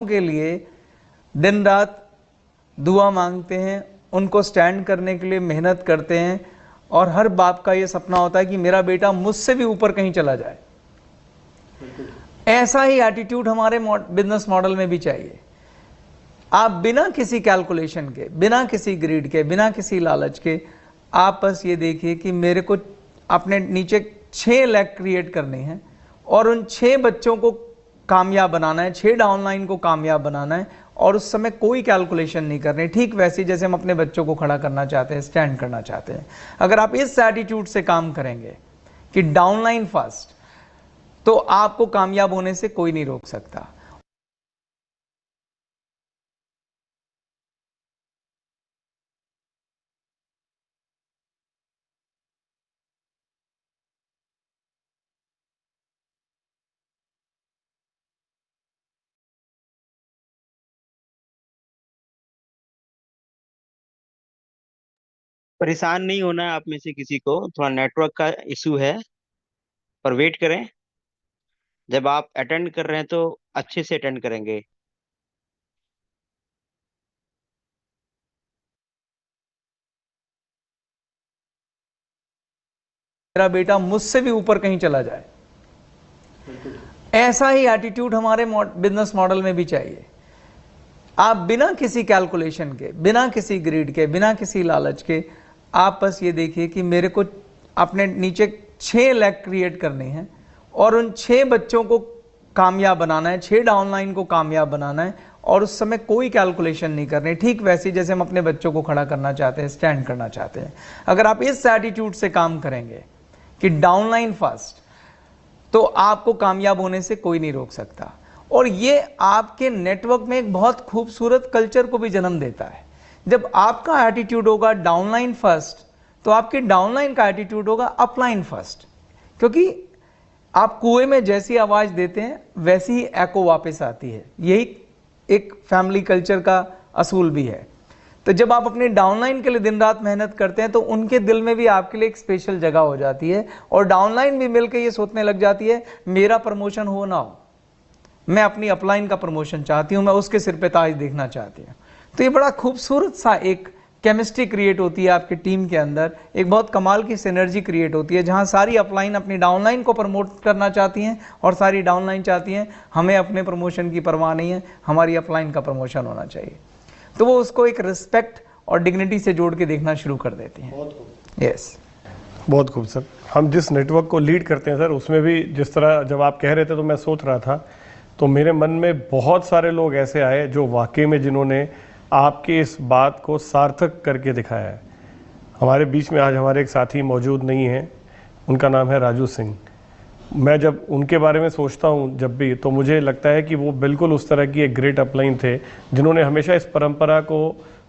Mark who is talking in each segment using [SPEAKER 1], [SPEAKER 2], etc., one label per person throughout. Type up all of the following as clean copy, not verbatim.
[SPEAKER 1] के लिए दिन रात दुआ मांगते हैं, उनको स्टैंड करने के लिए मेहनत करते हैं और हर बाप का ये सपना होता है कि मेरा बेटा मुझसे भी ऊपर कहीं चला जाए। ऐसा ही एटीट्यूड हमारे बिजनेस मॉडल में भी चाहिए। आप बिना किसी कैलकुलेशन के, बिना किसी ग्रीड के, बिना किसी लालच के, आप बस ये देखिए कि मेरे को अपने नीचे 6 लैख क्रिएट करने हैं और उन 6 बच्चों को कामयाब बनाना है, 6 डाउनलाइन को कामयाब बनाना है और उस समय कोई कैलकुलेशन नहीं करनी। ठीक वैसे जैसे हम अपने बच्चों को खड़ा करना चाहते हैं, स्टैंड करना चाहते हैं। अगर आप इस एटीट्यूड से काम करेंगे कि डाउनलाइन फर्स्ट, तो आपको कामयाब होने से कोई नहीं रोक सकता।
[SPEAKER 2] परेशान नहीं होना है आप में से किसी को, थोड़ा नेटवर्क का इशू है, पर वेट करें। जब आप अटेंड कर रहे हैं तो अच्छे से अटेंड करेंगे।
[SPEAKER 1] मेरा बेटा मुझसे भी ऊपर कहीं चला जाए। ऐसा ही एटीट्यूड हमारे बिजनेस मॉडल में भी चाहिए। आप बिना किसी कैलकुलेशन के, बिना किसी ग्रीड के, बिना किसी लालच के, आप बस ये देखिए कि मेरे को अपने नीचे 6 लैख क्रिएट करने हैं और उन 6 बच्चों को कामयाब बनाना है, 6 डाउनलाइन को कामयाब बनाना है और उस समय कोई कैलकुलेशन नहीं करनी। ठीक वैसे जैसे हम अपने बच्चों को खड़ा करना चाहते हैं, स्टैंड करना चाहते हैं। अगर आप इस एटीट्यूड से काम करेंगे कि डाउनलाइन फर्स्ट, तो आपको कामयाब होने से कोई नहीं रोक सकता। और ये आपके नेटवर्क में एक बहुत खूबसूरत कल्चर को भी जन्म देता है। जब आपका एटीट्यूड होगा डाउनलाइन फर्स्ट, तो आपके डाउनलाइन का एटीट्यूड होगा अपलाइन फर्स्ट, क्योंकि आप कुएं में जैसी आवाज देते हैं वैसी ही एको वापस आती है। यही एक फैमिली कल्चर का असूल भी है। तो जब आप अपने डाउनलाइन के लिए दिन रात मेहनत करते हैं तो उनके दिल में भी आपके लिए एक स्पेशल जगह हो जाती है और डाउनलाइन भी मिलकर ये सोचने लग जाती है मेरा प्रमोशन हो ना हो, मैं अपनी अपलाइन का प्रमोशन चाहती हूं, मैं उसके सिर पे ताज देखना चाहती हूं। तो ये बड़ा खूबसूरत सा एक केमिस्ट्री क्रिएट होती है आपकी टीम के अंदर, एक बहुत कमाल की सिनर्जी क्रिएट होती है जहां सारी अपलाइन अपनी डाउनलाइन को प्रमोट करना चाहती हैं और सारी डाउनलाइन चाहती हैं हमें अपने प्रमोशन की परवाह नहीं है, हमारी अपलाइन का प्रमोशन होना चाहिए। तो वो उसको एक रिस्पेक्ट और डिग्निटी से जोड़ के देखना शुरू कर देती हैं। यस,
[SPEAKER 3] बहुत खूब सर। हम जिस नेटवर्क को लीड करते हैं सर, उसमें भी जिस तरह जब आप कह रहे थे तो मैं सोच रहा था, तो मेरे मन में बहुत सारे लोग ऐसे आए जो वाकई में जिन्होंने आपकी इस बात को सार्थक करके दिखाया है। हमारे बीच में आज हमारे एक साथी मौजूद नहीं हैं, उनका नाम है राजू सिंह। मैं जब उनके बारे में सोचता हूं जब भी, तो मुझे लगता है कि वो बिल्कुल उस तरह की एक ग्रेट अपलाइन थे जिन्होंने हमेशा इस परंपरा को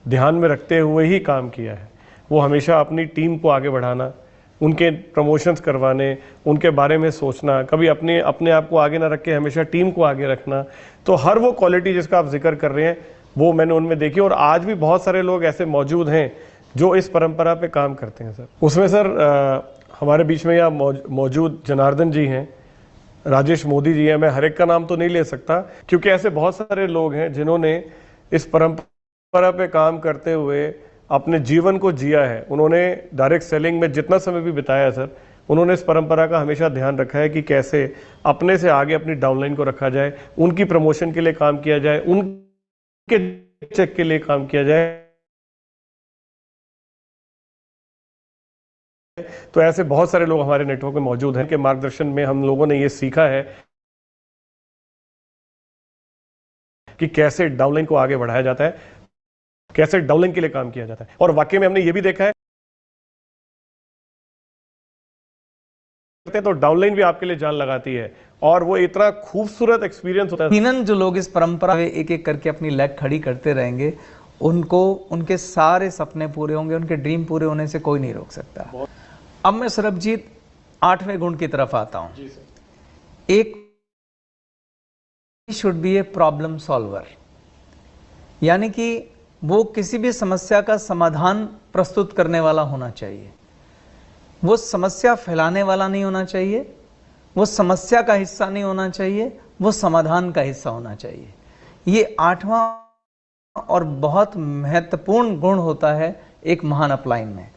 [SPEAKER 3] ध्यान में रखते हुए ही काम किया है। वो हमेशा अपनी टीम को आगे बढ़ाना, उनके प्रमोशंस करवाने, उनके बारे में सोचना, कभी अपने आप को आगे ना रख के हमेशा टीम को आगे रखना। तो हर वो क्वालिटी जिसका आप जिक्र कर रहे हैं वो मैंने उनमें देखी और आज भी बहुत सारे लोग ऐसे मौजूद हैं जो इस परंपरा पे काम करते हैं सर। उसमें सर हमारे बीच में यहाँ मौजूद जनार्दन जी हैं, राजेश मोदी जी हैं। मैं हर एक का नाम तो नहीं ले सकता क्योंकि ऐसे बहुत सारे लोग हैं जिन्होंने इस परंपरा पे काम करते हुए अपने जीवन को जिया है। उन्होंने डायरेक्ट सेलिंग में जितना समय भी बिताया है सर, उन्होंने इस परंपरा का हमेशा ध्यान रखा है कि कैसे अपने से आगे अपनी डाउनलाइन को रखा जाए, उनकी प्रमोशन के लिए काम किया जाए, उनके चेक के लिए काम किया जाए। तो ऐसे बहुत सारे लोग हमारे नेटवर्क में मौजूद हैं के मार्गदर्शन में हम लोगों ने ये सीखा है कि कैसे डाउनलाइन को आगे बढ़ाया जाता है, कैसे डाउनलाइन के लिए काम किया जाता है। और वाकई में हमने ये भी देखा है तो डाउनलाइन भी आपके लिए जान लगाती है और वो इतना खूबसूरत एक्सपीरियंस होता है।
[SPEAKER 1] यकीनन जो लोग इस परंपरा में एक एक करके अपनी लेग खड़ी करते रहेंगे, उनको उनके सारे सपने पूरे होंगे, उनके ड्रीम पूरे होने से कोई नहीं रोक सकता। अब मैं सरबजीत 8वें गुण की तरफ आता हूं। एक should be a problem solver, यानी कि वो किसी भी समस्या का समाधान प्रस्तुत करने वाला होना चाहिए। वो समस्या फैलाने वाला नहीं होना चाहिए, वो समस्या का हिस्सा नहीं होना चाहिए, वो समाधान का हिस्सा होना चाहिए। ये 8वां और बहुत महत्वपूर्ण गुण होता है एक महान अपलाइन में।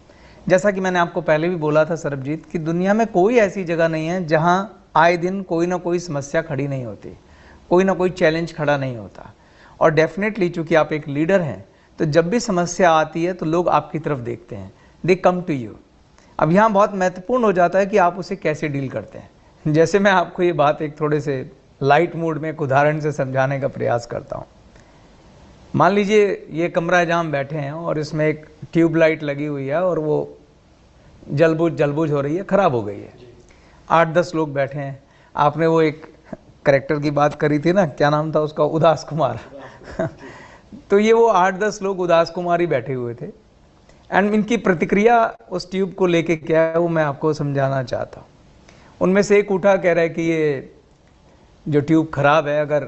[SPEAKER 1] जैसा कि मैंने आपको पहले भी बोला था सरबजीत, कि दुनिया में कोई ऐसी जगह नहीं है जहां आए दिन कोई ना कोई समस्या खड़ी नहीं होती, कोई ना कोई चैलेंज खड़ा नहीं होता। और डेफिनेटली चूंकि आप एक लीडर हैं, तो जब भी समस्या आती है तो लोग आपकी तरफ देखते हैं, दे कम टू यू। अब यहाँ बहुत महत्वपूर्ण हो जाता है कि आप उसे कैसे डील करते हैं। जैसे मैं आपको ये बात एक थोड़े से लाइट मूड में एक उदाहरण से समझाने का प्रयास करता हूँ। मान लीजिए ये कमरा जहाँ हम बैठे हैं और इसमें एक ट्यूबलाइट लगी हुई है और वो जलबुझ हो रही है, ख़राब हो गई है। 8-10 लोग बैठे हैं। आपने वो एक करेक्टर की बात करी थी ना, क्या नाम था उसका, उदास कुमार तो ये वो 8-10 लोग उदास कुमार ही बैठे हुए थे। एंड इनकी प्रतिक्रिया उस ट्यूब को लेके क्या है वो मैं आपको समझाना चाहता हूँ। उनमें से एक उठा, कह रहा है कि ये जो ट्यूब खराब है, अगर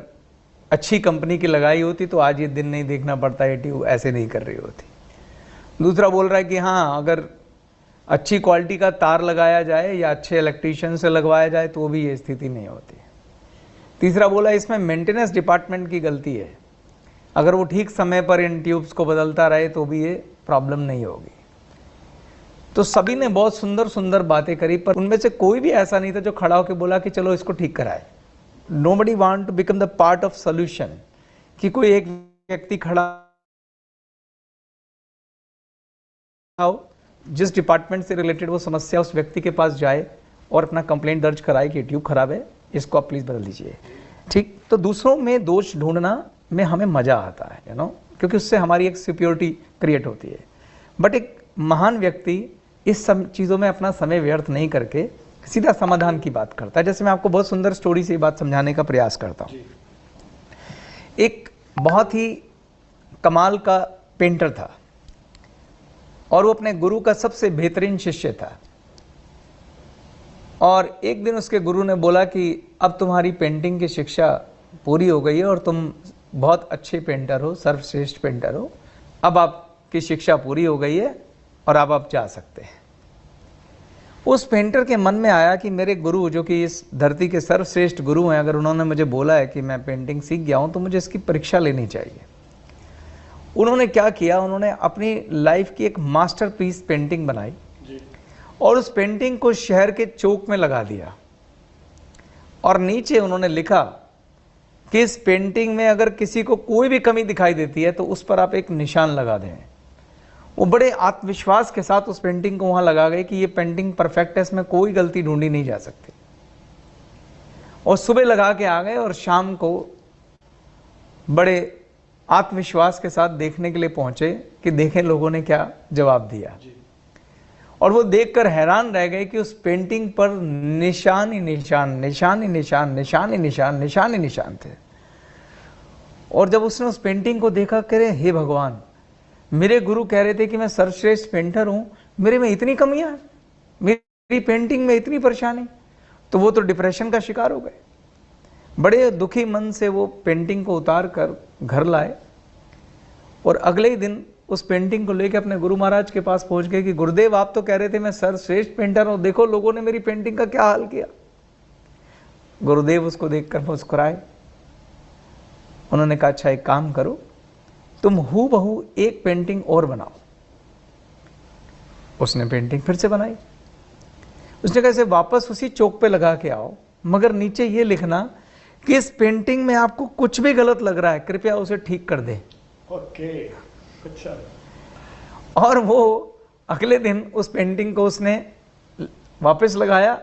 [SPEAKER 1] अच्छी कंपनी की लगाई होती तो आज ये दिन नहीं देखना पड़ता, ये ट्यूब ऐसे नहीं कर रही होती। दूसरा बोल रहा है कि हाँ, अगर अच्छी क्वालिटी का तार लगाया जाए या अच्छे इलेक्ट्रीशियन से लगवाया जाए तो भी ये स्थिति नहीं होती। तीसरा बोला इसमें मेंटेनेंस डिपार्टमेंट की गलती है, अगर वो ठीक समय पर इन ट्यूब्स को बदलता रहे तो भी ये प्रॉब्लम नहीं होगी। तो सभी ने बहुत सुंदर सुंदर बातें करी, पर उनमें से कोई भी ऐसा नहीं था जो खड़ा होकर बोला कि चलो इसको ठीक कराए। Nobody want to become the part of solution, कि कोई एक व्यक्ति खड़ा हो, जिस डिपार्टमेंट से रिलेटेड वो समस्या, उस व्यक्ति के पास जाए और अपना कंप्लेंट दर्ज कराए कि ट्यूब खराब है, इसको आप प्लीज बदल दीजिए। ठीक, तो दूसरों में दोष ढूंढना में हमें मजा आता है, क्योंकि उससे हमारी एक सिक्योरिटी क्रिएट होती है। बट एक महान व्यक्ति इस सब चीज़ों में अपना समय व्यर्थ नहीं करके सीधा समाधान की बात करता है। जैसे मैं आपको बहुत सुंदर स्टोरी से ये बात समझाने का प्रयास करता हूँ। एक बहुत ही कमाल का पेंटर था और वो अपने गुरु का सबसे बेहतरीन शिष्य था। और एक दिन उसके गुरु ने बोला कि अब तुम्हारी पेंटिंग की शिक्षा पूरी हो गई है और तुम बहुत अच्छे पेंटर हो, सर्वश्रेष्ठ पेंटर हो, अब आपकी शिक्षा पूरी हो गई है और अब आप जा सकते हैं। उस पेंटर के मन में आया कि मेरे गुरु, जो कि इस धरती के सर्वश्रेष्ठ गुरु हैं, अगर उन्होंने मुझे बोला है कि मैं पेंटिंग सीख गया हूं तो मुझे इसकी परीक्षा लेनी चाहिए। उन्होंने क्या किया, उन्होंने अपनी लाइफ की एक मास्टरपीस पेंटिंग बनाई और उस पेंटिंग को शहर के चौक में लगा दिया और नीचे उन्होंने लिखा कि इस पेंटिंग में अगर किसी को कोई भी कमी दिखाई देती है तो उस पर आप एक निशान लगा दें। वो बड़े आत्मविश्वास के साथ उस पेंटिंग को वहां लगा गए कि ये पेंटिंग परफेक्ट है, इसमें कोई गलती ढूंढी नहीं जा सकती। और सुबह लगा के आ गए और शाम को बड़े आत्मविश्वास के साथ देखने के लिए पहुंचे कि देखें लोगों ने क्या जवाब दिया। और वो देखकर हैरान रह गए कि उस पेंटिंग पर निशान ही निशान, निशान ही निशान, निशान ही निशान, निशान ही निशान थे। और जब उसने उस पेंटिंग को देखा, कह रहे हे भगवान, मेरे गुरु कह रहे थे कि मैं सर्वश्रेष्ठ पेंटर हूं, मेरे में इतनी कमियां, मेरी पेंटिंग में इतनी परेशानी। तो वो तो डिप्रेशन का शिकार हो गए। बड़े दुखी मन से वो पेंटिंग को उतार कर घर लाए और अगले ही दिन उस पेंटिंग को लेकर अपने गुरु महाराज के पास पहुंच गए कि गुरुदेव, आप तो कह रहे थे मैं सर्वश्रेष्ठ पेंटर हूं, देखो लोगों ने मेरी पेंटिंग का क्या हाल किया। गुरुदेव उसको देखकर मुस्कुराए। उन्होंने कहा अच्छा एक काम करो, तुम हूबहू एक पेंटिंग और बनाओ। उसने पेंटिंग फिर से बनाई। उसने कहा इसे वापस उसी चौक पे लगा के आओ, मगर नीचे ये लिखना कि इस पेंटिंग में आपको कुछ भी गलत लग रहा है, कृपया उसे ठीक कर दे।
[SPEAKER 3] ओके, अच्छा।
[SPEAKER 1] और वो अगले दिन उस पेंटिंग को उसने वापस लगाया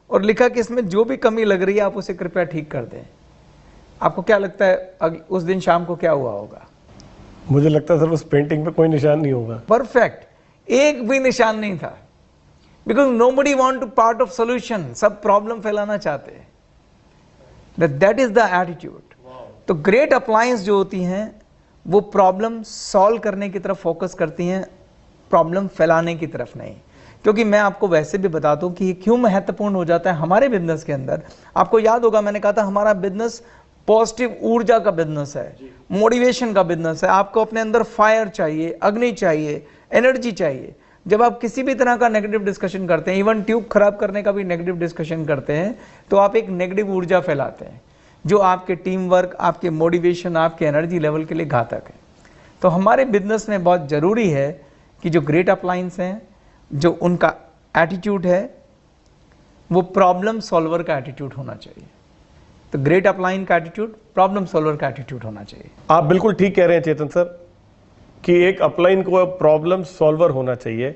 [SPEAKER 1] और लिखा कि इसमें जो भी कमी लग रही है आप उसे कृपया ठीक कर दें। आपको क्या लगता है उस दिन शाम को क्या हुआ होगा?
[SPEAKER 3] मुझे लगता है सर उस पेंटिंग पे कोई निशान नहीं होगा।
[SPEAKER 1] परफेक्ट, एक भी निशान नहीं था। Because nobody want to part of solution, सब प्रॉब्लम फैलाना चाहते हैं। That is the attitude. तो ग्रेट अप्लायंस जो होती हैं वो प्रॉब्लम सॉल्व करने की तरफ फोकस करती हैं, प्रॉब्लम फैलाने की तरफ नहीं। क्योंकि मैं आपको वैसे भी बता दूं कि ये क्यों महत्वपूर्ण हो जाता है हमारे बिजनेस के अंदर। आपको याद होगा मैंने कहा था हमारा बिजनेस पॉजिटिव ऊर्जा का बिजनेस है, मोटिवेशन का बिजनेस है। आपको अपने अंदर फायर चाहिए, अग्नि चाहिए, एनर्जी चाहिए। जब आप किसी भी तरह का नेगेटिव डिस्कशन करते हैं, इवन ट्यूब खराब करने का भी नेगेटिव डिस्कशन करते हैं, तो आप एक नेगेटिव ऊर्जा फैलाते हैं। जो आपके टीम वर्क, आपके मोटिवेशन, आपके एनर्जी लेवल के लिए घातक है। तो हमारे बिजनेस में बहुत ज़रूरी है कि जो ग्रेट अपलायंस हैं, जो उनका एटीट्यूड है वो प्रॉब्लम सॉल्वर का एटीट्यूड होना चाहिए। तो ग्रेट अपलाइन का एटीट्यूड प्रॉब्लम सॉल्वर का एटीट्यूड होना चाहिए।
[SPEAKER 3] आप बिल्कुल ठीक कह रहे हैं चेतन सर कि एक अपलाइन को प्रॉब्लम सॉल्वर होना चाहिए।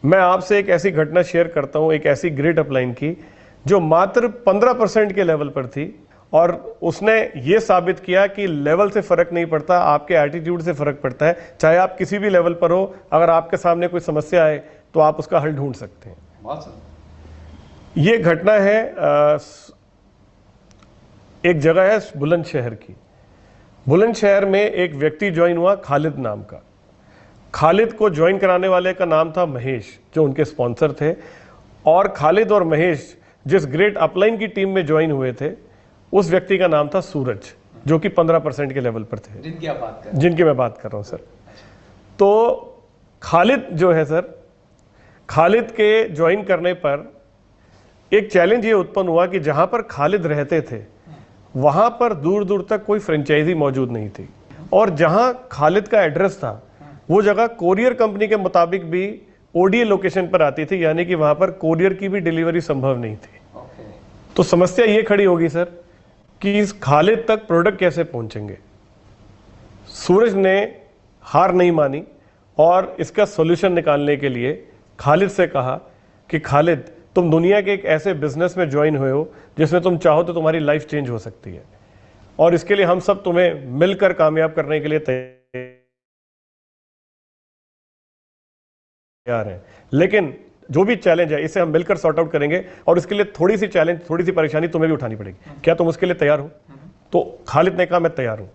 [SPEAKER 3] मैं आपसे एक ऐसी घटना शेयर करता हूं, एक ऐसी ग्रेट अपलाइन की जो मात्र 15% के लेवल पर थी और उसने ये साबित किया कि लेवल से फर्क नहीं पड़ता, आपके एटीट्यूड से फर्क पड़ता है। चाहे आप किसी भी लेवल पर हो, अगर आपके सामने कोई समस्या आए तो आप उसका हल ढूंढ सकते हैं। ये घटना है एक जगह है बुलंदशहर की। बुलंदशहर में एक व्यक्ति ज्वाइन हुआ, खालिद नाम का। खालिद को ज्वाइन कराने वाले का नाम था महेश, जो उनके स्पॉन्सर थे। और खालिद और महेश जिस ग्रेट अपलाइन की टीम में ज्वाइन हुए थे, उस व्यक्ति का नाम था सूरज, जो कि 15% के लेवल पर थे, जिनकी मैं बात कर रहा हूं सर। तो खालिद जो है सर, खालिद के ज्वाइन करने पर एक चैलेंज ये उत्पन्न हुआ कि जहां पर खालिद रहते थे वहां पर दूर दूर तक कोई फ्रेंचाइजी मौजूद नहीं थी, और जहां खालिद का एड्रेस था वो जगह कोरियर कंपनी के मुताबिक भी ओडीए लोकेशन पर आती थी, यानी कि वहां पर कोरियर की भी डिलीवरी संभव नहीं थी। तो समस्या ये खड़ी होगी सर कि इस खालिद तक प्रोडक्ट कैसे पहुंचेंगे। सूरज ने हार नहीं मानी और इसका सॉल्यूशन निकालने के लिए खालिद से कहा कि खालिद, तुम दुनिया के एक ऐसे बिजनेस में ज्वाइन हुए हो जिसमें तुम चाहो तो तुम्हारी लाइफ चेंज हो सकती है, और इसके लिए हम सब तुम्हें मिलकर कामयाब करने के लिए तैयार हैं। लेकिन जो भी चैलेंज है इसे हम मिलकर सॉर्ट आउट करेंगे, और इसके लिए थोड़ी सी चैलेंज, थोड़ी सी परेशानी तुम्हें भी उठानी पड़ेगी। क्या तुम उसके लिए तैयार हो? तो खालिद ने कहा मैं तैयार हूं।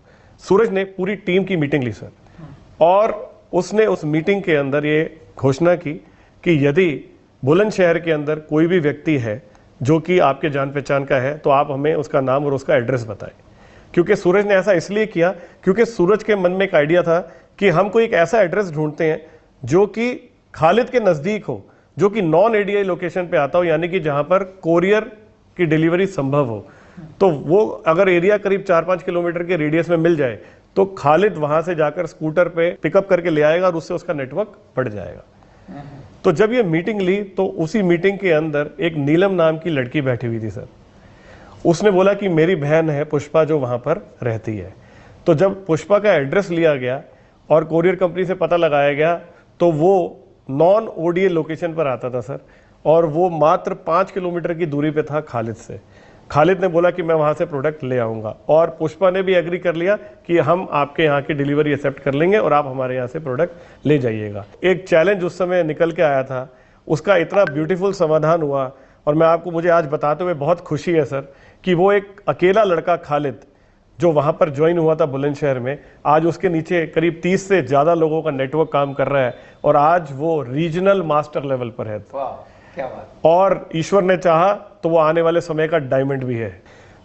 [SPEAKER 3] सूरज ने पूरी टीम की मीटिंग ली सर, और उसने उस मीटिंग के अंदर ये घोषणा की कि यदि बुलंदशहर के अंदर कोई भी व्यक्ति है जो कि आपके जान पहचान का है तो आप हमें उसका नाम और उसका एड्रेस बताएं। क्योंकि सूरज ने ऐसा इसलिए किया क्योंकि सूरज के मन में एक आइडिया था कि हम कोई एक ऐसा एड्रेस ढूंढते हैं जो कि खालिद के नज़दीक हो, जो कि नॉन एडीआई लोकेशन पे आता हो, यानी कि जहां पर कोरियर की डिलीवरी संभव हो। तो वो अगर एरिया करीब 4-5 किलोमीटर के रेडियस में मिल जाए तो खालिद वहां से जाकर स्कूटर पे पिकअप करके ले आएगा और उससे उसका नेटवर्क बढ़ जाएगा। तो जब ये मीटिंग ली तो उसी मीटिंग के अंदर एक नीलम नाम की लड़की बैठी हुई थी सर। उसने बोला कि मेरी बहन है पुष्पा जो वहां पर रहती है। तो जब पुष्पा का एड्रेस लिया गया और कोरियर कंपनी से पता लगाया गया तो वो नॉन ओडीए लोकेशन पर आता था सर, और वो मात्र 5 किलोमीटर की दूरी पे था खालिद से। खालिद ने बोला कि मैं वहां से प्रोडक्ट ले आऊंगा, और पुष्पा ने भी एग्री कर लिया कि हम आपके यहाँ की डिलीवरी एक्सेप्ट कर लेंगे और आप हमारे यहाँ से प्रोडक्ट ले जाइएगा। एक चैलेंज उस समय निकल के आया था, उसका इतना ब्यूटीफुल समाधान हुआ, और मैं आपको, मुझे आज बताते हुए बहुत खुशी है सर कि वो एक अकेला लड़का खालिद जो वहाँ पर ज्वाइन हुआ था बुलंदशहर में, आज उसके नीचे करीब 30 से ज़्यादा लोगों का नेटवर्क काम कर रहा है, और आज वो रीजनल मास्टर लेवल पर है।
[SPEAKER 1] क्या बात।
[SPEAKER 3] और ईश्वर ने चाहा तो वो आने वाले समय का डायमंड भी है।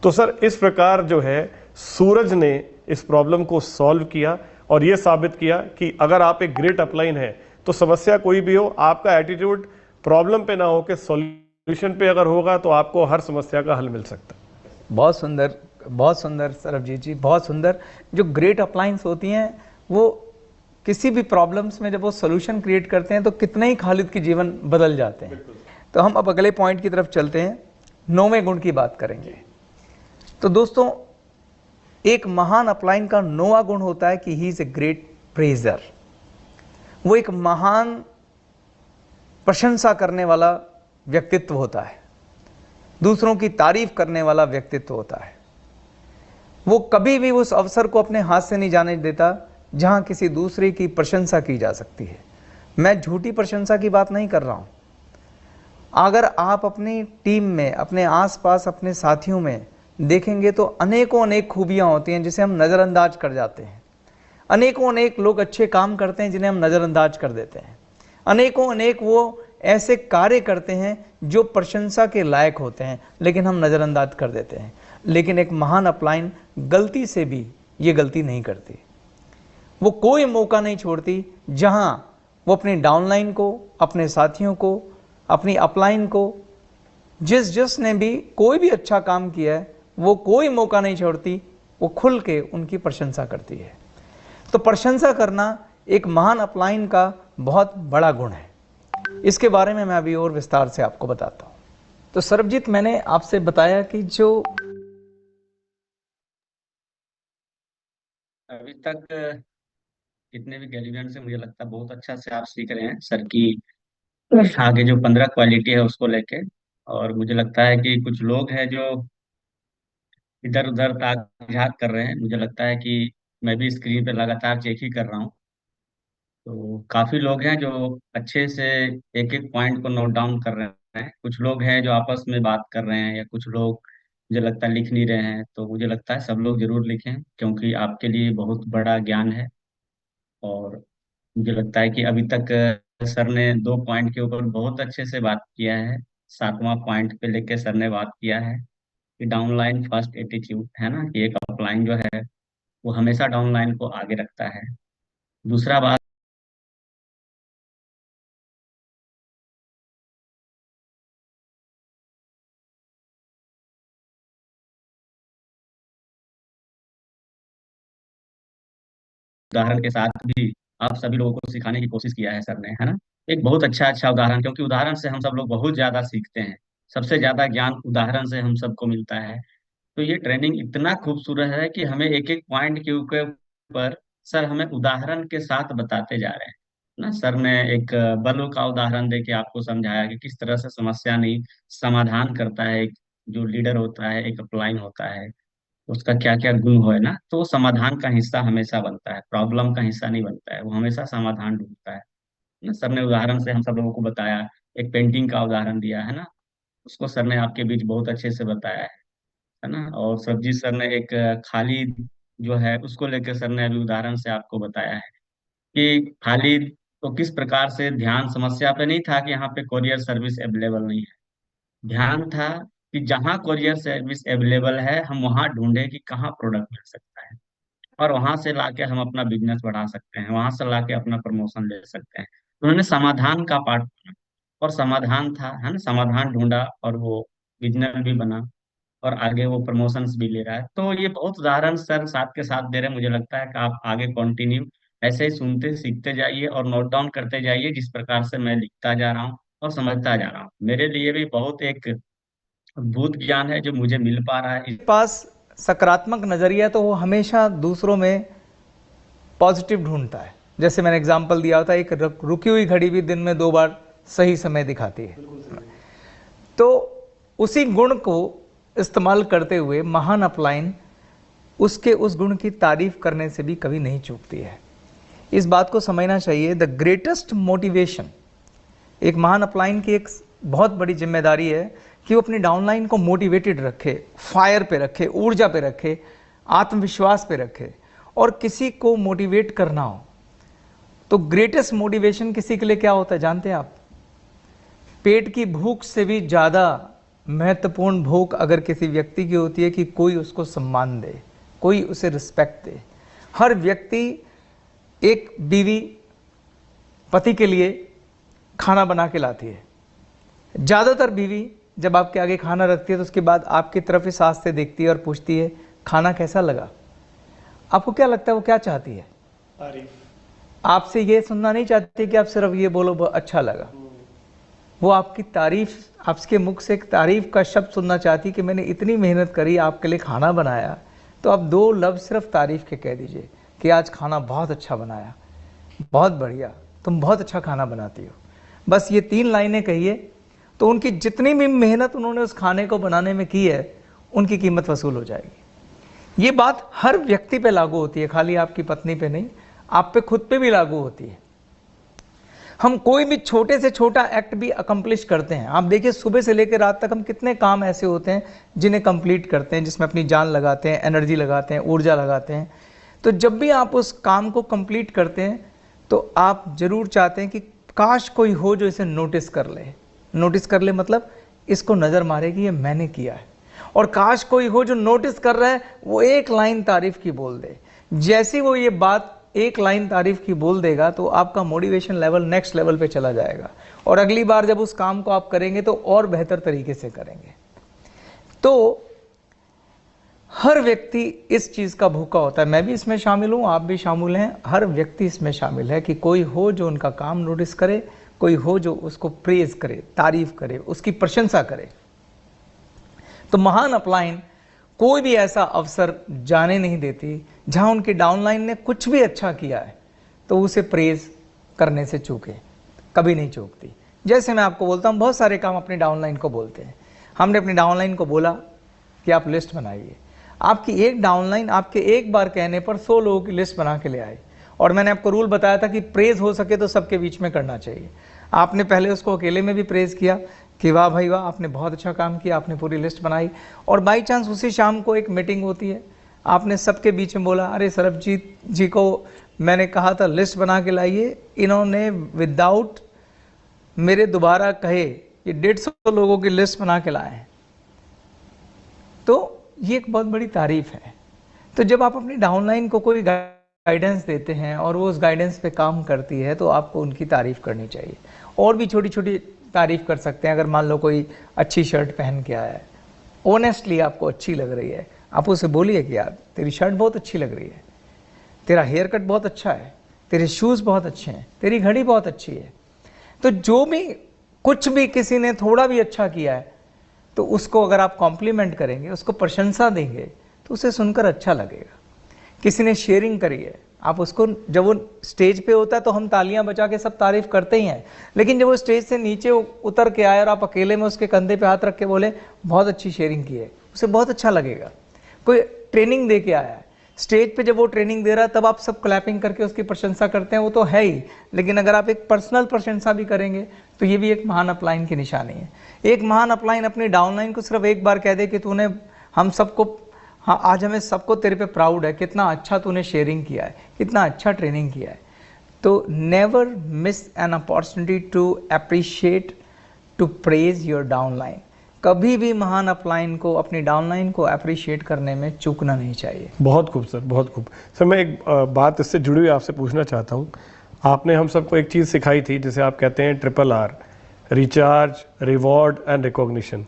[SPEAKER 3] तो सर इस प्रकार जो है सूरज ने इस प्रॉब्लम को सॉल्व किया और ये साबित किया कि अगर आप एक ग्रेट अपलाइन है तो समस्या कोई भी हो, आपका एटीट्यूड प्रॉब्लम पे ना हो के सॉल्यूशन पे अगर होगा तो आपको हर समस्या का हल मिल सकता है।
[SPEAKER 1] बहुत सुंदर सरबजीत जी, बहुत सुंदर। जो ग्रेट अपलायंस होती हैं वो किसी भी प्रॉब्लम्स में जब वो सोल्यूशन क्रिएट करते हैं तो कितने ही खालिद के जीवन बदल जाते हैं। तो हम अब अगले पॉइंट की तरफ चलते हैं, 9वें गुण की बात करेंगे। तो दोस्तों, एक महान अपलाइन का 9वां गुण होता है कि he is a great pleasure. वो एक महान प्रशंसा करने वाला व्यक्तित्व होता है, दूसरों की तारीफ करने वाला व्यक्तित्व होता है। वो कभी भी उस अवसर को अपने हाथ से नहीं जाने देता जहां किसी दूसरे की प्रशंसा की जा सकती है। मैं झूठी प्रशंसा की बात नहीं कर रहा हूं। अगर आप अपनी टीम में, अपने आसपास, अपने साथियों में देखेंगे तो अनेकों अनेक खूबियां होती हैं जिसे हम नज़रअंदाज कर जाते हैं। अनेकों अनेक लोग अच्छे काम करते हैं जिन्हें हम नज़रअंदाज कर देते हैं। अनेकों अनेक वो ऐसे कार्य करते हैं जो प्रशंसा के लायक होते हैं लेकिन हम नज़रअंदाज कर देते हैं। लेकिन एक महान अपलाइन गलती से भी ये गलती नहीं करती। वो कोई मौका नहीं छोड़ती जहां वो अपनी डाउनलाइन को, अपने साथियों को, अपनी अपलाइन को, जिसने भी कोई भी अच्छा काम किया है वो कोई मौका नहीं छोड़ती, वो खुल के उनकी प्रशंसा करती है। तो प्रशंसा करना एक महान अपलाइन का बहुत बड़ा गुण है। इसके बारे में मैं अभी और विस्तार से आपको बताता हूं। तो सरबजीत, मैंने आपसे बताया कि जो
[SPEAKER 4] अभी तक जितने भी गैलीलियन से मुझे लगता है बहुत अच्छा से आप सीख रहे हैं सर की आगे जो 15 क्वालिटी है उसको लेके। और मुझे लगता है कि कुछ लोग हैं जो इधर उधर ताक झाक कर रहे हैं। मुझे लगता है कि मैं भी स्क्रीन पे लगातार चेक ही कर रहा हूँ। तो काफी लोग हैं जो अच्छे से एक एक पॉइंट को नोट डाउन कर रहे हैं। कुछ लोग हैं जो आपस में बात कर रहे हैं, या कुछ लोग मुझे लगता है लिख नहीं रहे हैं। तो मुझे लगता है सब लोग जरूर लिखें, क्योंकि आपके लिए बहुत बड़ा ज्ञान है। और मुझे लगता है कि अभी तक सर ने 2 पॉइंट के ऊपर बहुत अच्छे से बात किया है। 7वां पॉइंट पे लेके सर ने बात किया है कि डाउनलाइन फर्स्ट एटीट्यूड है ना, कि एक अपलाइन जो है वो हमेशा डाउनलाइन को आगे रखता है। दूसरा बात, उदाहरण के साथ भी आप सभी लोगों को सिखाने की कोशिश किया है सर ने, है ना। एक बहुत अच्छा अच्छा उदाहरण, क्योंकि उदाहरण से हम सब लोग बहुत ज्यादा सीखते हैं। सबसे ज्यादा ज्ञान उदाहरण से हम सबको मिलता है। तो ये ट्रेनिंग इतना खूबसूरत है कि हमें एक एक पॉइंट के ऊपर सर हमें उदाहरण के साथ बताते जा रहे हैं ना। सर ने एक बल्ब का उदाहरण देके आपको समझाया कि किस तरह से समस्या नहीं समाधान करता है। एक जो लीडर होता है, एक अपलाइन होता है, उसका क्या क्या गुण हो, है ना। तो वो समाधान का हिस्सा हमेशा बनता है, प्रॉब्लम का हिस्सा नहीं बनता है। वो हमेशा समाधान ढूंढता है ना। सर ने उदाहरण से हम सब लोगों को बताया, एक पेंटिंग का उदाहरण दिया है ना, उसको सर ने आपके बीच बहुत अच्छे से बताया है ना। और सरजीत सर ने एक खाली जो है उसको लेकर सर ने अभी उदाहरण से आपको बताया है कि खाली तो किस प्रकार से ध्यान समस्या पे नहीं था कि यहाँ पे कोरियर सर्विस अवेलेबल नहीं है। ध्यान था कि जहाँ कोरियर सर्विस अवेलेबल है हम वहाँ ढूंढे कि कहाँ प्रोडक्ट मिल सकता है, और वहां से लाके हम अपना बिजनेस बढ़ा सकते हैं, वहां से लाके अपना प्रमोशन ले सकते हैं। तो उन्होंने समाधान का पार्ट चुना, और समाधान था, है ना, समाधान ढूंढा और वो बिजनेस भी बना, और आगे वो प्रमोशंस भी ले रहा है। तो ये बहुत उदाहरण सर साथ के साथ दे रहे हैं। मुझे लगता है कि आप आगे कंटिन्यू ऐसे ही सुनते सीखते जाइए और नोट डाउन करते जाइए, जिस प्रकार से मैं लिखता जा रहा हूँ और समझता जा रहा हूँ। मेरे लिए भी बहुत एक अद्भुत ज्ञान है जो मुझे मिल पा रहा है।
[SPEAKER 1] पास सकारात्मक नजरिया तो वो हमेशा दूसरों में पॉजिटिव ढूंढता है। जैसे मैंने एग्जांपल दिया था, एक रुकी हुई घड़ी भी दिन में 2 बार सही समय दिखाती है। तो उसी गुण को इस्तेमाल करते हुए महान अपलाइन उसके उस गुण की तारीफ करने से भी कभी नहीं चूकती है। इस बात को समझना चाहिए। द ग्रेटेस्ट मोटिवेशन, एक महान अपलाइन की एक बहुत बड़ी जिम्मेदारी है कि वो अपनी डाउनलाइन को मोटिवेटेड रखे, फायर पे रखे, ऊर्जा पे रखे, आत्मविश्वास पे रखे। और किसी को मोटिवेट करना हो तो ग्रेटेस्ट मोटिवेशन किसी के लिए क्या होता है जानते हैं आप? पेट की भूख से भी ज़्यादा महत्वपूर्ण भूख अगर किसी व्यक्ति की होती है कि कोई उसको सम्मान दे, कोई उसे रिस्पेक्ट दे। हर व्यक्ति, एक बीवी पति के लिए खाना बना के लाती है। ज़्यादातर बीवी जब आपके आगे खाना रखती है तो उसके बाद आपकी तरफ इस आस से देखती है और पूछती है खाना कैसा लगा। आपको क्या लगता है वो क्या चाहती है?
[SPEAKER 3] तारीफ।
[SPEAKER 1] आपसे ये सुनना नहीं चाहती कि आप सिर्फ ये बोलो अच्छा लगा। वो आपकी तारीफ, आपके मुख से एक तारीफ का शब्द सुनना चाहती कि मैंने इतनी मेहनत करी, आपके लिए खाना बनाया। तो आप 2 लफ्ज़ सिर्फ तारीफ के कह दीजिए कि आज खाना बहुत अच्छा बनाया, बहुत बढ़िया, तुम बहुत अच्छा खाना बनाती हो। बस ये 3 लाइनें कहिए तो उनकी जितनी भी मेहनत उन्होंने उस खाने को बनाने में की है उनकी कीमत वसूल हो जाएगी। ये बात हर व्यक्ति पे लागू होती है, खाली आपकी पत्नी पे नहीं, आप पे खुद पे भी लागू होती है। हम कोई भी छोटे से छोटा एक्ट भी अकम्प्लिश करते हैं। आप देखिए सुबह से लेकर रात तक हम कितने काम ऐसे होते हैं जिन्हें कंप्लीट करते हैं, जिसमें अपनी जान लगाते हैं, एनर्जी लगाते हैं, ऊर्जा लगाते हैं। तो जब भी आप उस काम को कंप्लीट करते हैं तो आप जरूर चाहते हैं कि काश कोई हो जो इसे नोटिस कर ले। नोटिस कर ले मतलब इसको नज़र मारे कि ये मैंने किया है। और काश कोई हो जो नोटिस कर रहा है, वो एक लाइन तारीफ की बोल दे। जैसी वो ये बात एक लाइन तारीफ की बोल देगा तो आपका मोटिवेशन लेवल नेक्स्ट लेवल पे चला जाएगा, और अगली बार जब उस काम को आप करेंगे तो और बेहतर तरीके से करेंगे। तो हर व्यक्ति इस चीज का भूखा होता है, मैं भी इसमें शामिल हूं, आप भी शामिल हैं, हर व्यक्ति इसमें शामिल है कि कोई हो जो उनका काम नोटिस करे, कोई हो जो उसको प्रेज करे, तारीफ करे, उसकी प्रशंसा करे। तो महान अपलाइन कोई भी ऐसा अवसर जाने नहीं देती जहां उनकी डाउनलाइन ने कुछ भी अच्छा किया है तो उसे प्रेज करने से चूके, कभी नहीं चूकती। जैसे मैं आपको बोलता हूं, बहुत सारे काम अपनी डाउनलाइन को बोलते हैं। हमने अपनी डाउनलाइन को बोला कि आप लिस्ट बनाइए, आपकी एक डाउनलाइन आपके एक बार कहने पर 100 लोगों की लिस्ट बना के ले आए। और मैंने आपको रूल बताया था कि प्रेज हो सके तो सबके बीच में करना चाहिए। आपने पहले उसको अकेले में भी प्रेज किया कि वाह भाई वाह, आपने बहुत अच्छा काम किया, आपने पूरी लिस्ट बनाई। और बाई चांस उसी शाम को एक मीटिंग होती है, आपने सबके बीच में बोला, अरे सरबजीत जी को मैंने कहा था लिस्ट बना के लाइए, इन्होंने विदाउट मेरे दोबारा कहे ये 150 लोगों की लिस्ट बना के लाए हैं। तो ये एक बहुत बड़ी तारीफ है। तो जब आप अपनी डाउनलाइन को कोई गाइडेंस देते हैं और वो उस गाइडेंस पे काम करती है तो आपको उनकी तारीफ करनी चाहिए। और भी छोटी छोटी तारीफ कर सकते हैं। अगर मान लो कोई अच्छी शर्ट पहन के आया है, ऑनेस्टली आपको अच्छी लग रही है, आप उसे बोलिए कि यार तेरी शर्ट बहुत अच्छी लग रही है, तेरा हेयर कट बहुत अच्छा है, तेरे शूज़ बहुत अच्छे हैं, तेरी घड़ी बहुत अच्छी है। तो जो भी कुछ भी किसी ने थोड़ा भी अच्छा किया है तो उसको अगर आप कॉम्प्लीमेंट करेंगे, उसको प्रशंसा देंगे तो उसे सुनकर अच्छा लगेगा। किसी ने शेयरिंग करी है, आप उसको, जब वो स्टेज पे होता है तो हम तालियां बजा के सब तारीफ करते ही हैं, लेकिन जब वो स्टेज से नीचे उतर के आए और आप अकेले में उसके कंधे पे हाथ रख के बोले बहुत अच्छी शेयरिंग की है, उसे बहुत अच्छा लगेगा। कोई ट्रेनिंग दे के आया है, स्टेज पे जब वो ट्रेनिंग दे रहा है तब आप सब क्लैपिंग करके उसकी प्रशंसा करते हैं, वो तो है ही, लेकिन अगर आप एक पर्सनल प्रशंसा भी करेंगे तो ये भी एक महान अपलाइन की निशानी है। एक महान अपलाइन अपनी डाउनलाइन को सिर्फ एक बार कह दे कि तूने हम सबको, हाँ आज हमें सबको तेरे पे प्राउड है, कितना अच्छा तूने शेयरिंग किया है, कितना अच्छा ट्रेनिंग किया है। तो never miss an opportunity to appreciate, to praise your downline. कभी भी महान अपलाइन को, अपनी डाउनलाइन को अप्रिशिएट करने में चूकना नहीं चाहिए।
[SPEAKER 3] बहुत खूब सर, बहुत खूब सर। मैं एक बात इससे जुड़ी हुई आपसे पूछना चाहता हूँ। आपने हम सबको एक चीज़ सिखाई थी जिसे आप कहते हैं RRR, recharge, reward and recognition.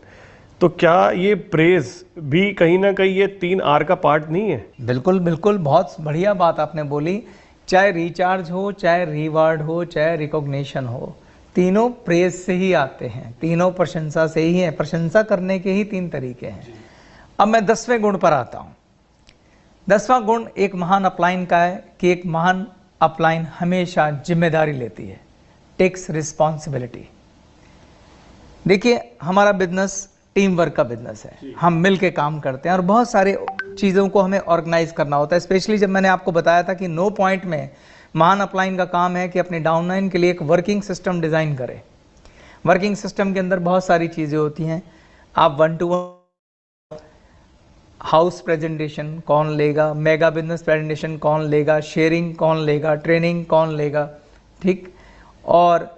[SPEAKER 3] तो क्या ये प्रेज भी कहीं ना कहीं ये 3R का पार्ट नहीं है?
[SPEAKER 1] बिल्कुल बिल्कुल, बहुत बढ़िया बात आपने बोली। चाहे रिचार्ज हो, चाहे रिवार्ड हो, चाहे रिकॉग्निशन हो, तीनों प्रेज से ही आते हैं, तीनों प्रशंसा से ही हैं। प्रशंसा करने के ही 3 तरीके हैं। अब मैं 10वें गुण पर आता हूँ। 10वां गुण एक महान अपलाइन का है कि एक महान अपलाइन हमेशा जिम्मेदारी लेती है, टेक्स रिस्पॉन्सिबिलिटी। देखिए, हमारा बिजनेस टीम वर्क का बिजनेस है, हम मिल के काम करते हैं और बहुत सारे चीज़ों को हमें ऑर्गेनाइज करना होता है। स्पेशली जब मैंने आपको बताया था कि 9 पॉइंट में महान अपलाइन का काम है कि अपनी डाउनलाइन के लिए एक वर्किंग सिस्टम डिज़ाइन करे। वर्किंग सिस्टम के अंदर बहुत सारी चीज़ें होती हैं। आप 1-to-1 हाउस प्रेजेंटेशन कौन लेगा, मेगा बिजनेस प्रेजेंटेशन कौन लेगा, शेयरिंग कौन लेगा, ट्रेनिंग कौन लेगा, ठीक, और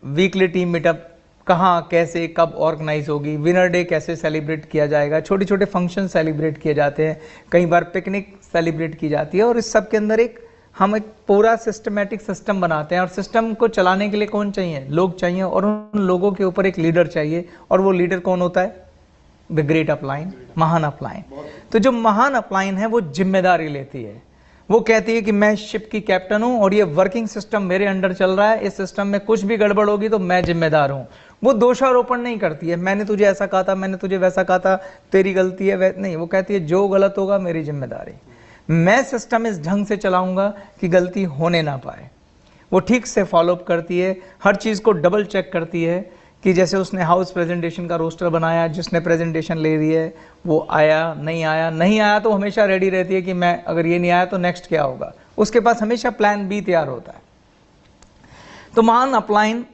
[SPEAKER 1] वीकली टीम मीटअप कहाँ, कैसे, कब ऑर्गेनाइज होगी, विनर डे कैसे सेलिब्रेट किया जाएगा, छोटे छोटे फंक्शन सेलिब्रेट किए जाते हैं, कई बार पिकनिक सेलिब्रेट की जाती है। और इस सब के अंदर हम एक पूरा सिस्टमेटिक सिस्टम बनाते हैं। और सिस्टम को चलाने के लिए कौन चाहिए? लोग चाहिए, और उन लोगों के ऊपर एक लीडर चाहिए। और वो लीडर कौन होता है? द ग्रेट अपलाइन, महान अपलाइन। तो जो महान अपलाइन है वो जिम्मेदारी लेती है। वो कहती है कि मैं शिप की कैप्टन हूं और ये वर्किंग सिस्टम मेरे अंडर चल रहा है, इस सिस्टम में कुछ भी गड़बड़ होगी तो मैं जिम्मेदार हूं। वो दोषारोपण नहीं करती है, मैंने तुझे ऐसा कहा था, मैंने तुझे वैसा कहा था, तेरी गलती है, नहीं। वो कहती है जो गलत होगा मेरी जिम्मेदारी, मैं सिस्टम इस ढंग से चलाऊंगा कि गलती होने ना पाए। वो ठीक से फॉलोअप करती है, हर चीज़ को डबल चेक करती है कि जैसे उसने हाउस प्रेजेंटेशन का रोस्टर बनाया, जिसने प्रेजेंटेशन ले ली है वो आया, नहीं आया, नहीं आया तो हमेशा रेडी रहती है कि मैं अगर ये नहीं आया तो नेक्स्ट क्या होगा। उसके पास हमेशा प्लान बी तैयार होता है। तो महान अपलाइन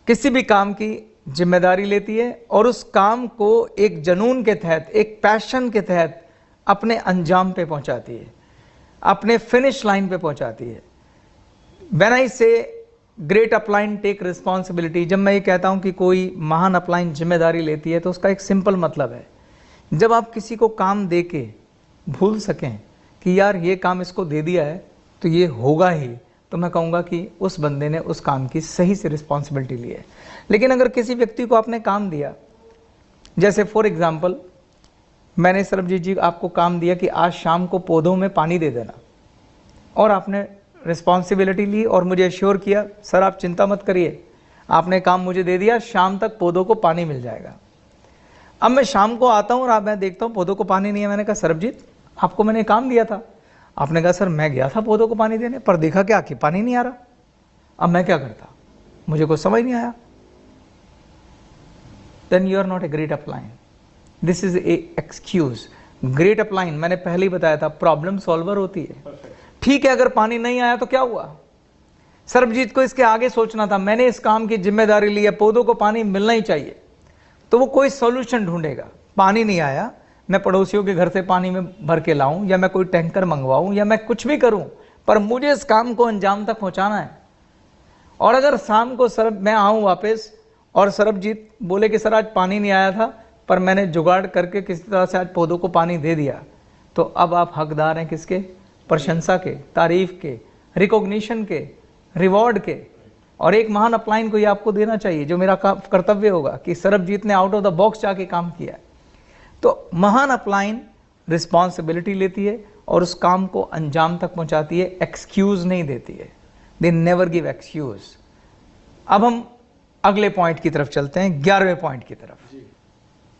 [SPEAKER 1] किसी भी काम की जिम्मेदारी लेती है और उस काम को एक जुनून के तहत, एक पैशन के तहत अपने अंजाम पे पहुंचाती है, अपने फिनिश लाइन पे पहुंचाती है। व्हेन आई से ग्रेट अपलाइन टेक रिस्पॉन्सिबिलिटी, जब मैं ये कहता हूं कि कोई महान अपलाइन जिम्मेदारी लेती है तो उसका एक सिंपल मतलब है, जब आप किसी को काम दे के भूल सकें कि यार ये काम इसको दे दिया है तो ये होगा ही, तो मैं कहूँगा कि उस बंदे ने उस काम की सही से रिस्पॉन्सिबिलिटी ली है। लेकिन अगर किसी व्यक्ति को आपने काम दिया, जैसे फॉर एग्जाम्पल मैंने सरबजीत जी आपको काम दिया कि आज शाम को पौधों में पानी दे देना, और आपने रिस्पॉन्सिबिलिटी ली और मुझे एश्योर किया सर आप चिंता मत करिए, आपने काम मुझे दे दिया, शाम तक पौधों को पानी मिल जाएगा। अब मैं शाम को आता हूँ और मैं देखता हूँ पौधों को पानी नहीं है। मैंने कहा सरबजीत आपको मैंने काम दिया था। आपने कहा सर मैं गया था पौधों को पानी देने, पर देखा क्या कि पानी नहीं आ रहा। अब मैं क्या करता, मुझे कुछ समझ नहीं आया। Then you are not a great upline, this is a excuse. Great upline मैंने पहले ही बताया था प्रॉब्लम सॉल्वर होती है। ठीक है अगर पानी नहीं आया तो क्या हुआ, सरबजीत को इसके आगे सोचना था, मैंने इस काम की जिम्मेदारी ली है, पौधों को पानी मिलना ही चाहिए, तो वो कोई सॉल्यूशन ढूंढेगा। पानी नहीं आया, मैं पड़ोसियों के घर से पानी में भर के लाऊं या मैं कोई टैंकर मंगवाऊं या मैं कुछ भी करूं, पर मुझे इस काम को अंजाम तक पहुंचाना है। और अगर शाम को सर मैं आऊं वापस और सरबजीत बोले कि सर आज पानी नहीं आया था पर मैंने जुगाड़ करके किसी तरह से आज पौधों को पानी दे दिया, तो अब आप हकदार हैं किसके, प्रशंसा के, तारीफ के, रिकॉग्निशन के, रिवॉर्ड के। और एक महान अपलाइन को ये आपको देना चाहिए, जो मेरा कर्तव्य होगा कि सरबजीत ने आउट ऑफ द बॉक्स जाके काम किया। तो महान अपलाइन रिस्पॉन्सिबिलिटी लेती है और उस काम को अंजाम तक पहुंचाती है, एक्सक्यूज नहीं देती है। They never give excuse. अब हम अगले पॉइंट की तरफ चलते हैं, 11वें पॉइंट की तरफ।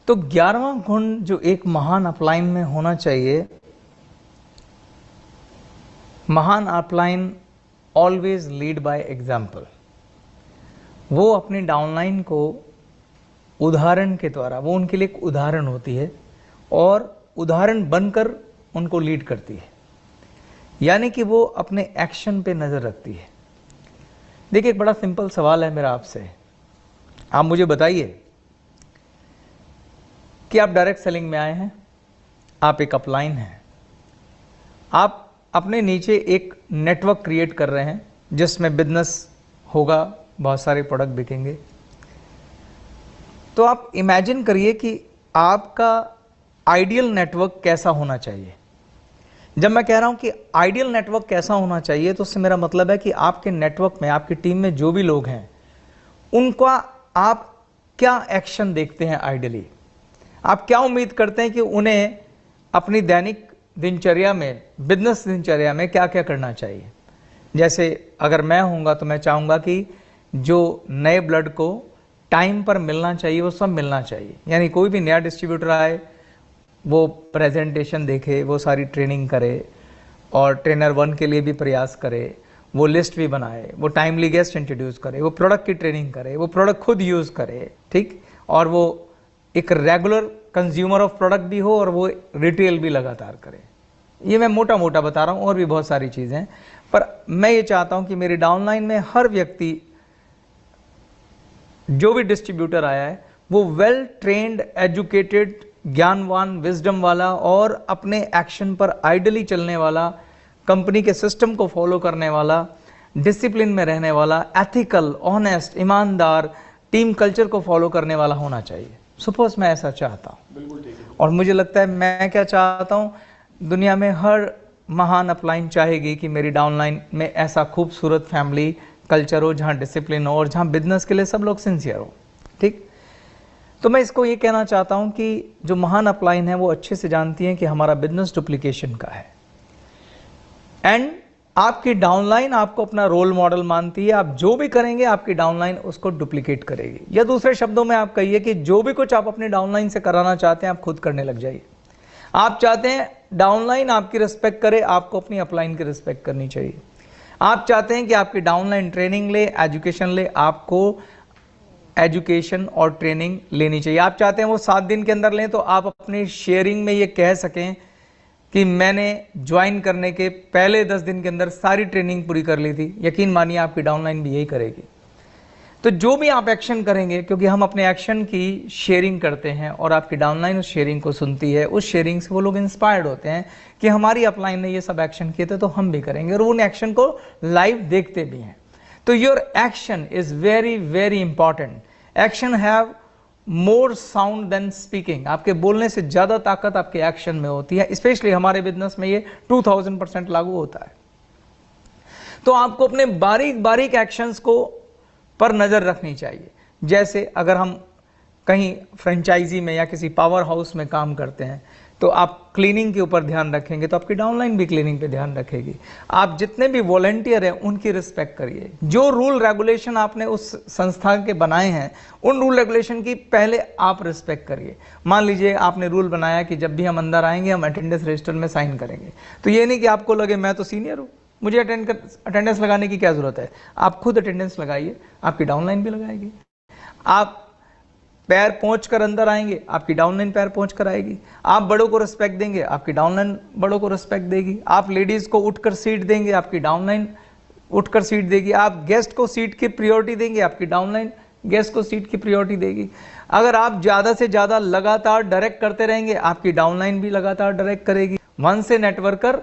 [SPEAKER 1] तो 11वां गुण जो एक महान अपलाइन में होना चाहिए, महान upline always lead by example. वो अपनी डाउनलाइन को उदाहरण के द्वारा, वो उनके लिए एक उदाहरण होती है और उदाहरण बनकर उनको लीड करती है, यानी कि वो अपने एक्शन पे नज़र रखती है। देखिए एक बड़ा सिंपल सवाल है मेरा आपसे, आप मुझे बताइए कि आप डायरेक्ट सेलिंग में आए हैं, आप एक अपलाइन हैं, आप अपने नीचे एक नेटवर्क क्रिएट कर रहे हैं जिसमें बिजनेस होगा, बहुत सारे प्रोडक्ट बिकेंगे। तो आप इमेजिन करिए कि आपका आइडियल नेटवर्क कैसा होना चाहिए। जब मैं कह रहा हूं कि आइडियल नेटवर्क कैसा होना चाहिए, तो उससे मेरा मतलब है कि आपके नेटवर्क में, आपकी टीम में जो भी लोग हैं, उनका आप क्या एक्शन देखते हैं। आइडियली आप क्या उम्मीद करते हैं कि उन्हें अपनी दैनिक दिनचर्या में, बिजनेस दिनचर्या में क्या क्या करना चाहिए। जैसे अगर मैं होऊंगा तो मैं चाहूँगा कि जो नए ब्लड को टाइम पर मिलना चाहिए वो सब मिलना चाहिए। यानी कोई भी नया डिस्ट्रीब्यूटर आए, वो प्रेजेंटेशन देखे, वो सारी ट्रेनिंग करे और ट्रेनर 1 के लिए भी प्रयास करे, वो लिस्ट भी बनाए, वो टाइमली गेस्ट इंट्रोड्यूस करे, वो प्रोडक्ट की ट्रेनिंग करे, वो प्रोडक्ट खुद यूज़ करे, ठीक, और वो एक रेगुलर कंज्यूमर ऑफ प्रोडक्ट भी हो और वो रिटेल भी लगातार करे। ये मैं मोटा मोटा बता रहा हूँ, और भी बहुत सारी चीज़ें हैं, पर मैं ये चाहता हूँ कि मेरी डाउनलाइन में हर व्यक्ति, जो भी डिस्ट्रीब्यूटर आया है, वो वेल ट्रेंड, एजुकेटेड, ज्ञानवान, विजडम वाला और अपने एक्शन पर आइडली चलने वाला, कंपनी के सिस्टम को फॉलो करने वाला, डिसिप्लिन में रहने वाला, एथिकल, ऑनेस्ट, ईमानदार, टीम कल्चर को फॉलो करने वाला होना चाहिए। सपोज मैं ऐसा चाहता हूँ, और मुझे लगता है मैं क्या चाहता हूँ, दुनिया में हर महान अपलाइन चाहेगी कि मेरी डाउनलाइन में ऐसा खूबसूरत फैमिली कल्चर हो, जहाँ डिसिप्लिन हो और जहाँ बिजनेस के लिए सब लोग सिंसियर हो, ठीक। तो मैं इसको ये कहना चाहता हूँ कि जो महान अपलाइन है वो अच्छे से जानती हैं कि हमारा बिजनेस डुप्लीकेशन का है, एंड आपकी डाउनलाइन आपको अपना रोल मॉडल मानती है। आप जो भी करेंगे आपकी डाउनलाइन उसको डुप्लीकेट करेगी, या दूसरे शब्दों में आप कहिए कि जो भी कुछ आप अपनी डाउनलाइन से कराना चाहते हैं आप खुद करने लग जाइए। आप चाहते हैं डाउनलाइन आपकी रिस्पेक्ट करे, आपको अपनी अपलाइन की रिस्पेक्ट करनी चाहिए। आप चाहते हैं कि आपकी डाउनलाइन ट्रेनिंग ले, एजुकेशन ले, आपको एजुकेशन और ट्रेनिंग लेनी चाहिए। आप चाहते हैं वो 7 दिन के अंदर लें, तो आप अपनी शेयरिंग में ये कह सकें कि मैंने ज्वाइन करने के पहले 10 दिन के अंदर सारी ट्रेनिंग पूरी कर ली थी। यकीन मानिए आपकी डाउनलाइन भी यही करेगी। तो जो भी आप एक्शन करेंगे, क्योंकि हम अपने एक्शन की शेयरिंग करते हैं और आपकी डाउनलाइन उस शेयरिंग को सुनती है, उस शेयरिंग से वो लोग इंस्पायर्ड होते हैं कि हमारी अपलाइन ने ये सब एक्शन किए थे तो हम भी करेंगे, और उन एक्शन को लाइव देखते भी हैं। तो your action is very very important. Action have more sound than speaking. आपके बोलने से ज़्यादा ताकत आपके एक्शन में होती है। स्पेशली हमारे बिजनेस में ये 2000% लागू होता है। तो आपको अपने बारीक बारीक एक्शंस को पर नज़र रखनी चाहिए। जैसे अगर हम कहीं फ्रेंचाइजी में या किसी पावर हाउस में काम करते हैं, तो आप क्लीनिंग के ऊपर ध्यान रखेंगे तो आपकी डाउनलाइन भी क्लीनिंग पे ध्यान रखेगी। आप जितने भी वॉलंटियर हैं उनकी रिस्पेक्ट करिए। जो रूल रेगुलेशन आपने उस संस्था के बनाए हैं उन रूल रेगुलेशन की पहले आप रिस्पेक्ट करिए। मान लीजिए आपने रूल बनाया कि जब भी हम अंदर आएंगे हम अटेंडेंस रजिस्टर में साइन करेंगे, तो ये नहीं कि आपको लगे मैं तो सीनियर हूँ, मुझे अटेंडेंस लगाने की क्या जरूरत है। आप खुद अटेंडेंस लगाइए, आपकी डाउनलाइन भी लगाएगी। आप पैर पहुंच कर अंदर आएंगे, आपकी डाउनलाइन पैर पहुंच कर आएगी। आप बड़ों को रिस्पेक्ट देंगे, आपकी डाउनलाइन बड़ों को रिस्पेक्ट देगी। आप लेडीज को उठकर सीट देंगे, आपकी डाउनलाइन उठकर सीट देगी। आप गेस्ट को सीट की प्रायोरिटी देंगे, आपकी डाउनलाइन गेस्ट को सीट की प्रायोरिटी देगी। अगर आप ज़्यादा से ज़्यादा लगातार डायरेक्ट करते रहेंगे, आपकी डाउनलाइन भी लगातार डायरेक्ट करेगी। Once a networker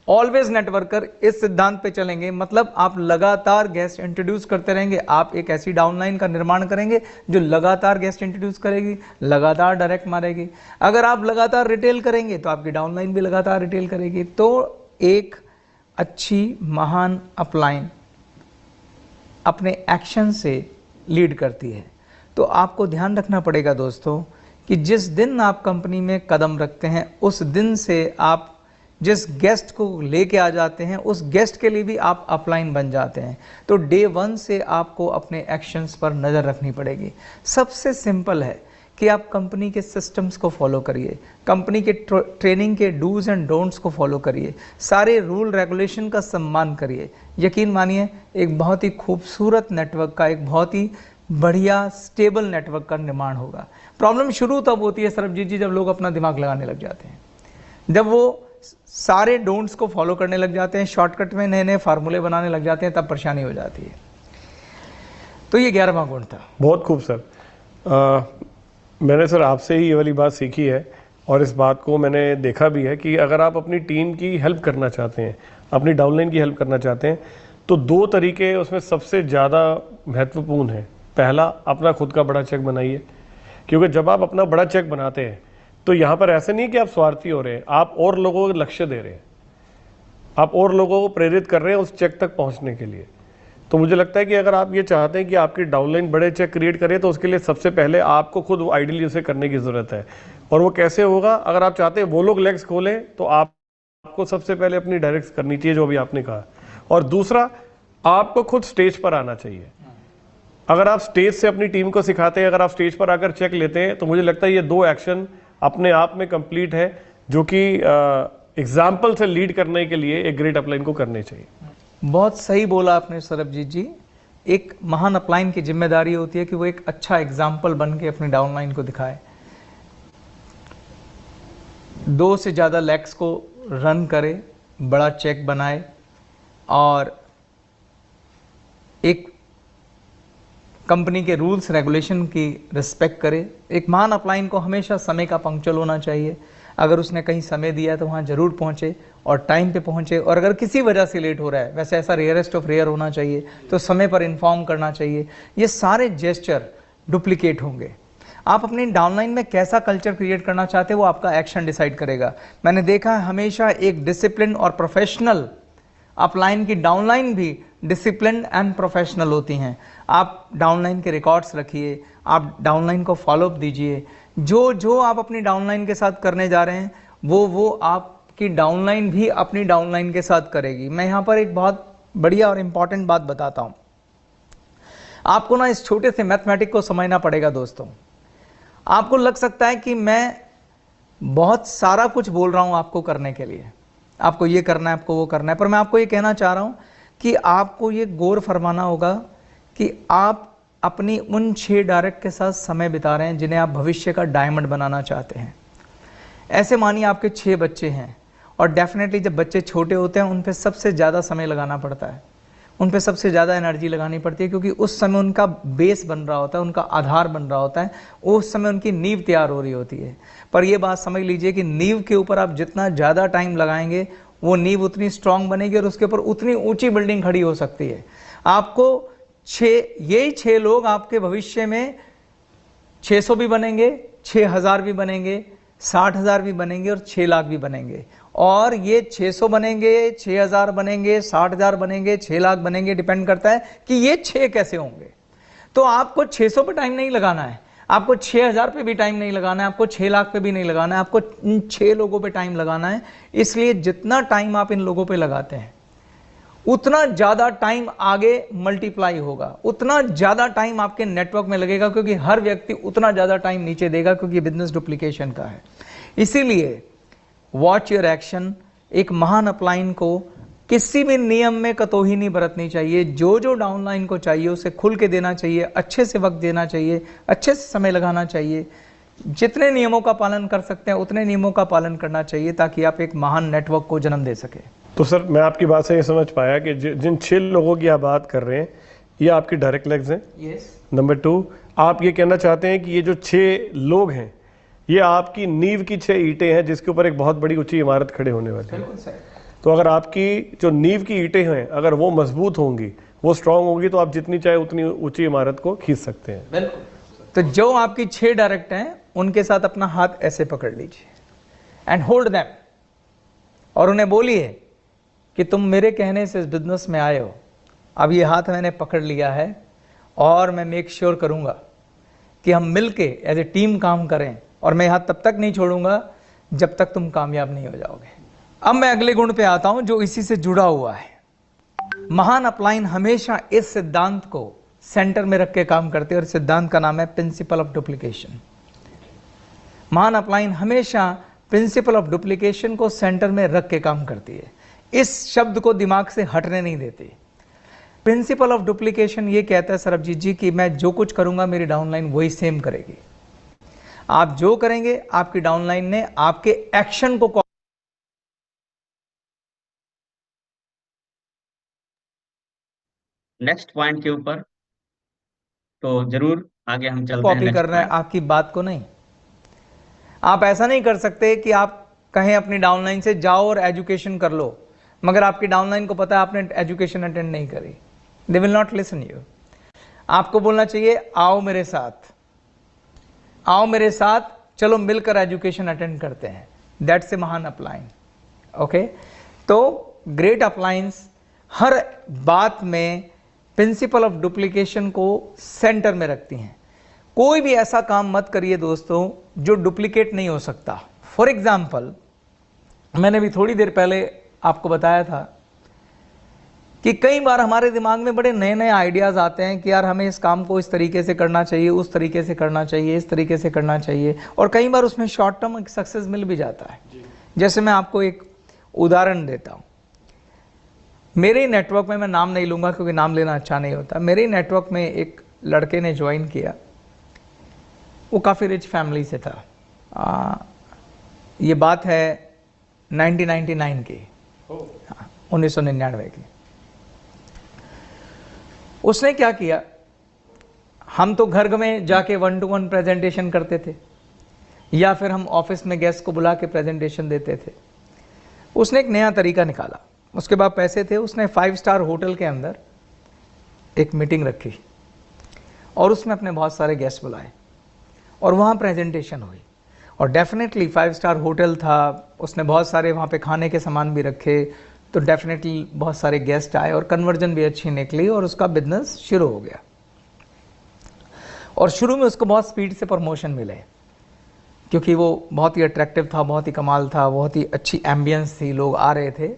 [SPEAKER 1] always networker, इस सिद्धांत पे चलेंगे, मतलब आप लगातार गेस्ट इंट्रोड्यूस करते रहेंगे। आप एक ऐसी डाउनलाइन का निर्माण करेंगे जो लगातार गेस्ट इंट्रोड्यूस करेगी, लगातार डायरेक्ट मारेगी। अगर आप लगातार रिटेल करेंगे तो आपकी डाउनलाइन भी लगातार रिटेल करेगी। तो एक अच्छी महान अपलाइन अपने एक्शन से लीड करती है। तो आपको ध्यान रखना पड़ेगा दोस्तों कि जिस दिन आप कंपनी में कदम रखते हैं उस दिन से आप जिस गेस्ट को लेके आ जाते हैं उस गेस्ट के लिए भी आप अपलाइन बन जाते हैं। तो डे 1 से आपको अपने एक्शंस पर नज़र रखनी पड़ेगी। सबसे सिंपल है कि आप कंपनी के सिस्टम्स को फॉलो करिए, कंपनी के ट्रेनिंग के डूज एंड डोंट्स को फॉलो करिए, सारे रूल रेगुलेशन का सम्मान करिए। यकीन मानिए एक बहुत ही खूबसूरत नेटवर्क का, एक बहुत ही बढ़िया स्टेबल नेटवर्क का निर्माण होगा। प्रॉब्लम शुरू तब होती है सरबजीत जी जब लोग अपना दिमाग लगाने लग जाते हैं, जब वो सारे डोंट्स को फॉलो करने लग जाते हैं, शॉर्टकट में नए नए फार्मूले बनाने लग जाते हैं, तब परेशानी हो जाती है। तो ये 11वां गुण था।
[SPEAKER 3] बहुत खूब सर। मैंने सर आपसे ही ये वाली बात सीखी है और इस बात को मैंने देखा भी है कि अगर आप अपनी टीम की हेल्प करना चाहते हैं, अपनी डाउनलाइन की हेल्प करना चाहते हैं, तो 2 तरीके उसमें सबसे ज़्यादा महत्वपूर्ण है। पहला, अपना खुद का बड़ा चेक बनाइए, क्योंकि जब आप अपना बड़ा चेक बनाते हैं तो यहाँ पर ऐसे नहीं कि आप स्वार्थी हो रहे हैं, आप और लोगों को लक्ष्य दे रहे हैं, आप और लोगों को प्रेरित कर रहे हैं उस चेक तक पहुँचने के लिए। तो मुझे लगता है कि अगर आप ये चाहते हैं कि आपकी डाउनलाइन बड़े चेक क्रिएट करें तो उसके लिए सबसे पहले आपको खुद आइडियली उसे करने की ज़रूरत है। और वो कैसे होगा? अगर आप चाहते हैं वो लोग लेग्स खोलें तो आपको सबसे पहले अपनी डायरेक्ट करनी चाहिए जो अभी आपने कहा। और दूसरा, आपको खुद स्टेज पर आना चाहिए। अगर आप स्टेज से अपनी टीम को सिखाते हैं, अगर आप स्टेज पर आकर चेक लेते हैं, तो मुझे लगता है ये 2 एक्शन अपने आप में कंप्लीट है, जो कि एग्जाम्पल से लीड करने के लिए एक ग्रेट अपलाइन को करने चाहिए।
[SPEAKER 1] बहुत सही बोला आपने सरबजीत जी। एक महान अपलाइन की जिम्मेदारी होती है कि वो एक अच्छा एग्जाम्पल बन के अपनी डाउनलाइन को दिखाए, 2 से ज़्यादा लैक्स को रन करे, बड़ा चेक बनाए और एक कंपनी के रूल्स रेगुलेशन की रिस्पेक्ट करे। एक महान अपलाइन को हमेशा समय का पंक्चुअल होना चाहिए। अगर उसने कहीं समय दिया है तो वहाँ जरूर पहुँचे और टाइम पे पहुँचे। और अगर किसी वजह से लेट हो रहा है, वैसे ऐसा रेयरेस्ट ऑफ रेयर होना चाहिए, तो समय पर इन्फॉर्म करना चाहिए। ये सारे जेस्चर डुप्लीकेट होंगे। आप अपनी डाउनलाइन में कैसा कल्चर क्रिएट करना चाहते हैं वो आपका एक्शन डिसाइड करेगा। मैंने देखा है हमेशा एक डिसिप्लिन और प्रोफेशनल अपलाइन की डाउनलाइन भी डिसिप्लिन एंड प्रोफेशनल होती हैं। आप डाउनलाइन के रिकॉर्ड्स रखिए, आप डाउनलाइन को फॉलोअप दीजिए। जो आप अपनी डाउनलाइन के साथ करने जा रहे हैं वो आपकी डाउनलाइन भी अपनी डाउनलाइन के साथ करेगी। मैं यहाँ पर एक बहुत बढ़िया और इम्पॉर्टेंट बात बताता हूँ। आपको ना इस छोटे से मैथमेटिक को समझना पड़ेगा दोस्तों। आपको लग सकता है कि मैं बहुत सारा कुछ बोल रहा हूँ आपको करने के लिए, आपको ये करना है, आपको वो करना है, पर मैं आपको ये कहना चाह रहा हूँ कि आपको ये गौर फरमाना होगा कि आप अपनी उन 6 डायरेक्ट के साथ समय बिता रहे हैं जिन्हें आप भविष्य का डायमंड बनाना चाहते हैं। ऐसे मानिए आपके 6 बच्चे हैं और डेफिनेटली जब बच्चे छोटे होते हैं उन पे सबसे ज़्यादा समय लगाना पड़ता है, उन पे सबसे ज़्यादा एनर्जी लगानी पड़ती है, क्योंकि उस समय उनका बेस बन रहा होता है, उनका आधार बन रहा होता है, उस समय उनकी नींव तैयार हो रही होती है। पर यह बात समझ लीजिए कि नींव के ऊपर आप जितना ज़्यादा टाइम लगाएंगे वो नींव उतनी स्ट्रांग बनेगी और उसके ऊपर उतनी ऊंची बिल्डिंग खड़ी हो सकती है। आपको यही 6 लोग आपके भविष्य में 600 भी बनेंगे, 6000 भी बनेंगे, 60,000 भी बनेंगे और 6 लाख भी बनेंगे। और ये 600 बनेंगे, 6000 बनेंगे, 60,000 बनेंगे, 6 लाख बनेंगे, डिपेंड करता है कि ये 6 कैसे होंगे। तो आपको 600 पे टाइम नहीं लगाना है, आपको 6,000 पे भी टाइम नहीं लगाना है, आपको 6 लाख पे भी नहीं लगाना है, आपको इन 6 लोगों पे टाइम लगाना है। इसलिए जितना टाइम आप इन लोगों पे लगाते हैं उतना ज़्यादा टाइम आगे मल्टीप्लाई होगा, उतना ज़्यादा टाइम आपके नेटवर्क में लगेगा, क्योंकि हर व्यक्ति उतना ज़्यादा टाइम नीचे देगा, क्योंकि बिजनेस डुप्लीकेशन का है। इसीलिए वॉच योर एक्शन। एक महान अपलाइन को किसी भी नियम में कतोही नहीं बरतनी चाहिए। जो जो डाउनलाइन को चाहिए उसे खुल के देना चाहिए, अच्छे से वक्त देना चाहिए, अच्छे से समय लगाना चाहिए। जितने नियमों का पालन कर सकते हैं उतने नियमों का पालन करना चाहिए, ताकि आप एक महान नेटवर्क को जन्म दे सके।
[SPEAKER 3] तो सर मैं आपकी बात से ये समझ पाया कि जिन 6 लोगों की आप बात कर रहे हैं ये आपके डायरेक्ट लेग्स हैं।
[SPEAKER 1] यस।
[SPEAKER 3] नंबर 2, आप ये कहना चाहते हैं कि ये जो 6 लोग हैं ये आपकी नींव की 6 ईंटें हैं जिसके ऊपर एक बहुत बड़ी ऊंची इमारत खड़े होने वाली है।
[SPEAKER 1] बिल्कुल सही।
[SPEAKER 3] तो अगर आपकी जो नींव की ईंटें हैं अगर वो मजबूत होंगी, वो स्ट्रांग होंगी, तो आप जितनी चाहे उतनी ऊंची इमारत को खींच सकते हैं।
[SPEAKER 1] बिल्कुल। तो जो आपकी 6 डायरेक्ट हैं उनके साथ अपना हाथ ऐसे पकड़ लीजिए एंड होल्ड देम, और उन्हें बोलिए कि तुम मेरे कहने से इस बिजनेस में आए हो, अब ये हाथ मैंने पकड़ लिया है और मैं मेक श्योर करूंगा कि हम मिलके एज ए टीम काम करें, और मैं हाथ तब तक नहीं छोड़ूंगा जब तक तुम कामयाब नहीं हो जाओगे। अब मैं अगले गुण पे आता हूं जो इसी से जुड़ा हुआ है। महान अपलाइन हमेशा इस सिद्धांत को सेंटर में रख के काम करते हैं, और सिद्धांत का नाम है प्रिंसिपल ऑफ डुप्लीकेशन। महान अपलाइन हमेशा प्रिंसिपल ऑफ डुप्लीकेशन को सेंटर में रख के काम करती है, इस शब्द को दिमाग से हटने नहीं देती। प्रिंसिपल ऑफ डुप्लीकेशन ये कहता है सरबजीत जी कि मैं जो कुछ करूंगा मेरी डाउनलाइन वही सेम करेगी। आप जो करेंगे आपकी डाउनलाइन ने आपके एक्शन को
[SPEAKER 4] नेक्स्ट पॉइंट के ऊपर तो जरूर आगे हम चलते हैं।
[SPEAKER 1] कॉपी
[SPEAKER 4] next
[SPEAKER 1] कर रहे हैं,
[SPEAKER 4] point।
[SPEAKER 1] आपकी बात को नहीं। आप ऐसा नहीं कर सकते कि आप कहें अपनी डाउनलाइन से जाओ और एजुकेशन कर लो, मगर आपकी डाउनलाइन को पता है आपने एजुकेशन अटेंड नहीं करी। They will not listen you. आपको बोलना चाहिए आओ मेरे साथ, आओ मेरे साथ, चलो मिलकर एजुकेशन अटेंड करते हैं। दैट्स ए महान अपलाइन। ओके, तो ग्रेट अपलाइंस हर बात में प्रिंसिपल ऑफ डुप्लीकेशन को सेंटर में रखती हैं। कोई भी ऐसा काम मत करिए दोस्तों जो डुप्लीकेट नहीं हो सकता। फॉर एग्जाम्पल, मैंने भी थोड़ी देर पहले आपको बताया था कि कई बार हमारे दिमाग में बड़े नए नए आइडियाज़ आते हैं कि यार हमें इस काम को इस तरीके से करना चाहिए, उस तरीके से करना चाहिए, इस तरीके से करना चाहिए, और कई बार उसमें शॉर्ट टर्म सक्सेस मिल भी जाता है। जैसे मैं आपको एक उदाहरण देता हूँ। मेरे नेटवर्क में, मैं नाम नहीं लूँगा क्योंकि नाम लेना अच्छा नहीं होता, मेरे नेटवर्क में एक लड़के ने ज्वाइन किया। वो काफ़ी रिच फैमिली से था। ये बात है 1999 की, 1999 की। उसने क्या किया, हम तो घर में जाके 1-to-1 प्रेजेंटेशन करते थे, या फिर हम ऑफिस में गेस्ट को बुला के प्रेजेंटेशन देते थे। उसने एक नया तरीका निकाला। उसके बाद पैसे थे, उसने 5 स्टार होटल के अंदर एक मीटिंग रखी और उसमें अपने बहुत सारे गेस्ट बुलाए और वहाँ प्रेजेंटेशन हुई। और डेफिनेटली 5 स्टार होटल था, उसने बहुत सारे वहाँ पे खाने के सामान भी रखे, तो डेफिनेटली बहुत सारे गेस्ट आए और कन्वर्जन भी अच्छी निकली और उसका बिजनेस शुरू हो गया। और शुरू में उसको बहुत स्पीड से प्रमोशन मिले क्योंकि वो बहुत ही अट्रैक्टिव था, बहुत ही कमाल था, बहुत ही अच्छी एम्बियंस थी, लोग आ रहे थे।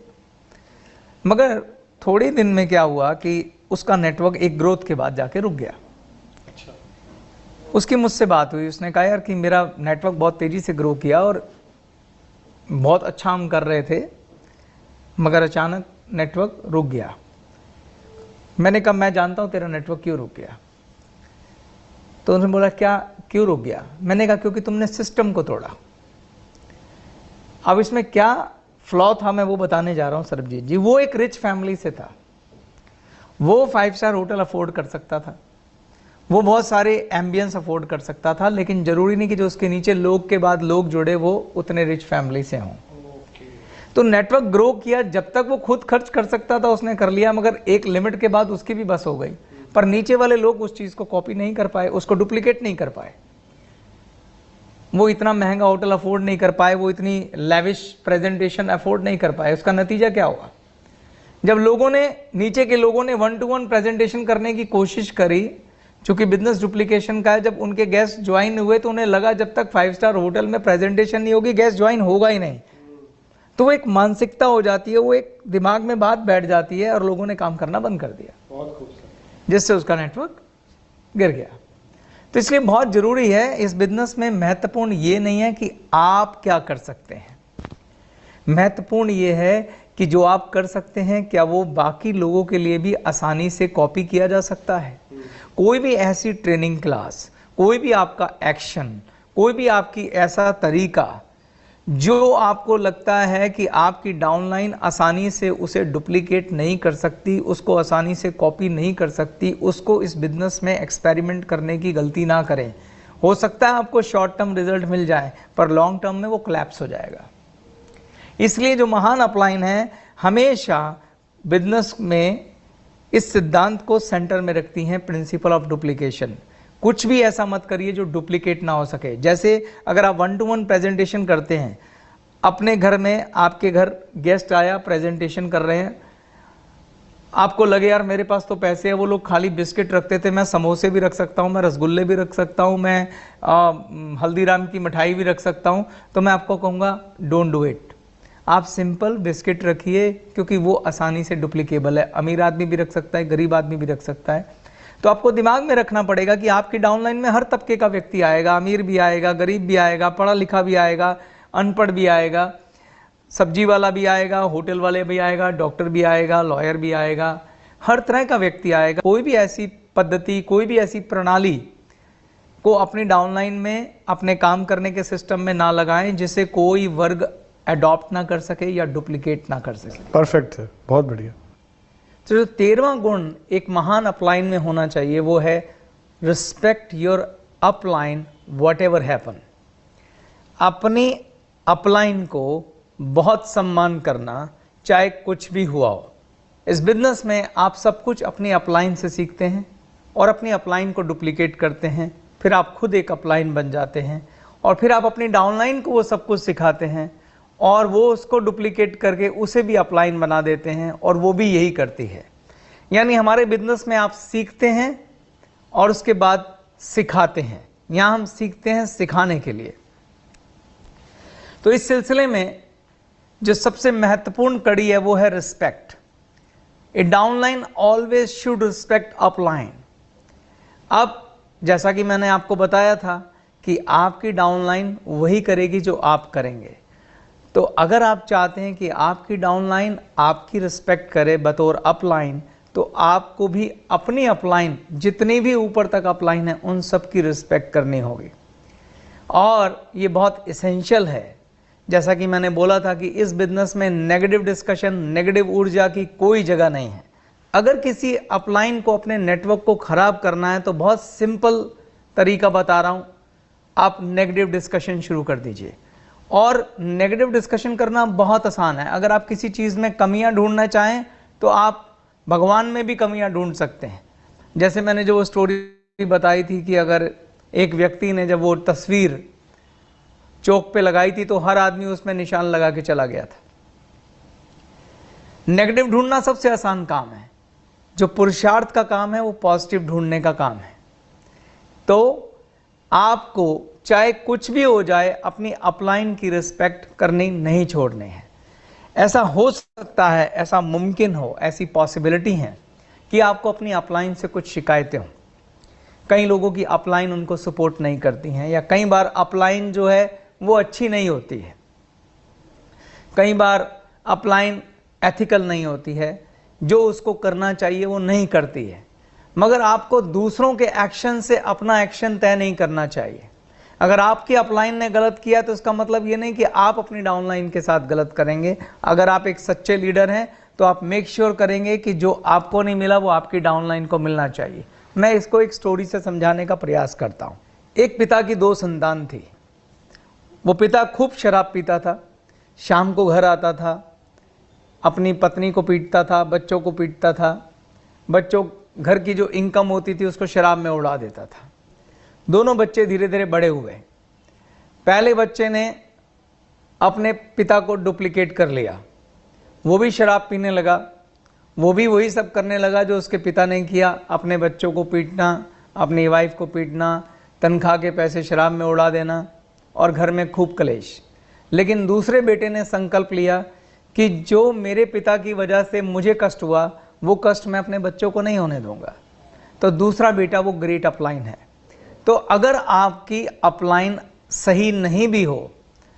[SPEAKER 1] मगर थोड़े दिन में क्या हुआ कि उसका नेटवर्क एक ग्रोथ के बाद जाके रुक गया। उसकी मुझसे बात हुई, उसने कहा यार कि मेरा नेटवर्क बहुत तेज़ी से ग्रो किया और बहुत अच्छा हम कर रहे थे, मगर अचानक नेटवर्क रुक गया। मैंने कहा मैं जानता हूँ तेरा नेटवर्क क्यों रुक गया। तो उन्होंने बोला क्या, क्यों रुक गया? मैंने कहा क्योंकि तुमने सिस्टम को तोड़ा। अब इसमें क्या फ्लॉ था मैं वो बताने जा रहा हूँ सरबजीत जी। वो एक रिच फैमिली से था, वो 5 स्टार होटल अफोर्ड कर सकता था, वो बहुत सारे एम्बियंस अफोर्ड कर सकता था, लेकिन जरूरी नहीं कि जो उसके नीचे लोग के बाद लोग जुड़े वो उतने रिच फैमिली से हों। तो नेटवर्क ग्रो किया, जब तक वो खुद खर्च कर सकता था उसने कर लिया, मगर एक लिमिट के बाद उसकी भी बस हो गई। पर नीचे वाले लोग उस चीज़ को कॉपी नहीं कर पाए, उसको डुप्लीकेट नहीं कर पाए, वो इतना महंगा होटल अफोर्ड नहीं कर पाए, वो इतनी लेविश प्रेजेंटेशन अफोर्ड नहीं कर पाए। उसका नतीजा क्या हुआ? जब लोगों ने, नीचे के लोगों ने 1-to-1 प्रेजेंटेशन करने की कोशिश करी चूंकि बिजनेस डुप्लीकेशन का है, जब उनके गेस्ट ज्वाइन हुए तो उन्हें लगा जब तक 5 स्टार होटल में प्रेजेंटेशन नहीं होगी गेस्ट ज्वाइन होगा ही नहीं। तो वो एक मानसिकता हो जाती है, वो एक दिमाग में बात बैठ जाती है और लोगों ने काम करना बंद कर दिया,
[SPEAKER 3] बहुत खूबसूरत।
[SPEAKER 1] जिससे उसका नेटवर्क गिर गया। तो इसलिए बहुत जरूरी है इस बिजनेस में, महत्वपूर्ण ये नहीं है कि आप क्या कर सकते हैं, महत्वपूर्ण ये है कि जो आप कर सकते हैं क्या वो बाकी लोगों के लिए भी आसानी से कॉपी किया जा सकता है। कोई भी ऐसी ट्रेनिंग क्लास, कोई भी आपका एक्शन, कोई भी आपकी ऐसा तरीका जो आपको लगता है कि आपकी डाउनलाइन आसानी से उसे डुप्लीकेट नहीं कर सकती, उसको आसानी से कॉपी नहीं कर सकती, उसको इस बिजनेस में एक्सपेरिमेंट करने की गलती ना करें। हो सकता है आपको शॉर्ट टर्म रिजल्ट मिल जाए पर लॉन्ग टर्म में वो कोलैप्स हो जाएगा। इसलिए जो महान अपलाइन है हमेशा बिजनेस में इस सिद्धांत को सेंटर में रखती हैं, प्रिंसिपल ऑफ डुप्लीकेशन। कुछ भी ऐसा मत करिए जो डुप्लीकेट ना हो सके। जैसे अगर आप 1-to-1 प्रेजेंटेशन करते हैं, अपने घर में आपके घर गेस्ट आया, प्रेजेंटेशन कर रहे हैं, आपको लगे यार मेरे पास तो पैसे है, वो लोग खाली बिस्किट रखते थे, मैं समोसे भी रख सकता हूँ, मैं रसगुल्ले भी रख सकता हूँ, मैं हल्दीराम की मिठाई भी रख सकता हूँ, तो मैं आपको कहूँगा डोंट डू इट। आप सिंपल बिस्किट रखिए क्योंकि वो आसानी से डुप्लीकेबल है। अमीर आदमी भी रख सकता है, गरीब आदमी भी रख सकता है। तो आपको दिमाग में रखना पड़ेगा कि आपकी डाउनलाइन में हर तबके का व्यक्ति आएगा, अमीर भी आएगा, गरीब भी आएगा, पढ़ा लिखा भी आएगा, अनपढ़ भी आएगा, सब्जी वाला भी आएगा, होटल वाले भी आएगा, डॉक्टर भी आएगा, लॉयर भी आएगा, हर तरह का व्यक्ति आएगा। कोई भी ऐसी पद्धति, कोई भी ऐसी प्रणाली को अपनी डाउनलाइन में अपने काम करने के सिस्टम में ना लगाएं जिसे कोई वर्ग अडॉप्ट ना कर सके या डुप्लीकेट ना कर सके।
[SPEAKER 3] परफेक्ट है, बहुत बढ़िया।
[SPEAKER 1] तो जो 13वां गुण एक महान अपलाइन में होना चाहिए वो है respect your upline what ever happen. अपनी अपलाइन को बहुत सम्मान करना, चाहे कुछ भी हुआ हो। इस बिजनेस में आप सब कुछ अपनी अपलाइन से सीखते हैं और अपनी अपलाइन को डुप्लीकेट करते हैं, फिर आप खुद एक अपलाइन बन जाते हैं और फिर आप अपनी डाउनलाइन को वो सब कुछ सिखाते हैं और वो उसको डुप्लीकेट करके उसे भी अपलाइन बना देते हैं और वो भी यही करती है। यानी हमारे बिजनेस में आप सीखते हैं और उसके बाद सिखाते हैं। यहाँ हम सीखते हैं सिखाने के लिए। तो इस सिलसिले में जो सबसे महत्वपूर्ण कड़ी है वो है respect. A downline always should respect upline. अब जैसा कि मैंने आपको बताया था कि आपकी डाउनलाइन वही करेगी जो आप करेंगे। तो अगर आप चाहते हैं कि आपकी डाउनलाइन आपकी रिस्पेक्ट करे बतौर अपलाइन, तो आपको भी अपनी अपलाइन, जितनी भी ऊपर तक अपलाइन है, उन सब की रिस्पेक्ट करनी होगी। और ये बहुत इसेंशियल है। जैसा कि मैंने बोला था कि इस बिजनेस में नेगेटिव डिस्कशन, नेगेटिव ऊर्जा की कोई जगह नहीं है। अगर किसी अपलाइन को, अपने नेटवर्क को खराब करना है तो बहुत सिंपल तरीका बता रहा हूँ, आप नेगेटिव डिस्कशन शुरू कर दीजिए। और नेगेटिव डिस्कशन करना बहुत आसान है। अगर आप किसी चीज़ में कमियां ढूंढना चाहें तो आप भगवान में भी कमियां ढूंढ सकते हैं। जैसे मैंने जो स्टोरी बताई थी कि अगर एक व्यक्ति ने जब वो तस्वीर चौक पे लगाई थी तो हर आदमी उसमें निशान लगा के चला गया था। नेगेटिव ढूंढना सबसे आसान काम है। जो पुरुषार्थ का काम है वो पॉजिटिव ढूंढने का काम है। तो आपको चाहे कुछ भी हो जाए अपनी अपलाइन की रिस्पेक्ट करनी नहीं छोड़नी है। ऐसा हो सकता है, ऐसा मुमकिन हो, ऐसी पॉसिबिलिटी है कि आपको अपनी अपलाइन से कुछ शिकायतें हों। कई लोगों की अपलाइन उनको सपोर्ट नहीं करती हैं, या कई बार अपलाइन जो है वो अच्छी नहीं होती है, कई बार अपलाइन एथिकल नहीं होती है, जो उसको करना चाहिए वो नहीं करती है। मगर आपको दूसरों के एक्शन से अपना एक्शन तय नहीं करना चाहिए। अगर आपकी अपलाइन ने गलत किया तो इसका मतलब ये नहीं कि आप अपनी डाउनलाइन के साथ गलत करेंगे। अगर आप एक सच्चे लीडर हैं तो आप मेक श्योर करेंगे कि जो आपको नहीं मिला वो आपकी डाउनलाइन को मिलना चाहिए। मैं इसको एक स्टोरी से समझाने का प्रयास करता हूँ। एक पिता की 2 संतान थी। वो पिता खूब शराब पीता था, शाम को घर आता था, अपनी पत्नी को पीटता था, बच्चों को पीटता था, बच्चों घर की जो इनकम होती थी उसको शराब में उड़ा देता था। दोनों बच्चे धीरे धीरे बड़े हुए। पहले बच्चे ने अपने पिता को डुप्लीकेट कर लिया, वो भी शराब पीने लगा, वो भी वही सब करने लगा जो उसके पिता ने किया, अपने बच्चों को पीटना, अपनी वाइफ को पीटना, तनख्वाह के पैसे शराब में उड़ा देना और घर में खूब कलेश। लेकिन दूसरे बेटे ने संकल्प लिया कि जो मेरे पिता की वजह से मुझे कष्ट हुआ वो कष्ट मैं अपने बच्चों को नहीं होने दूंगा। तो दूसरा बेटा वो ग्रेट अपलाइन है। तो अगर आपकी अपलाइन सही नहीं भी हो,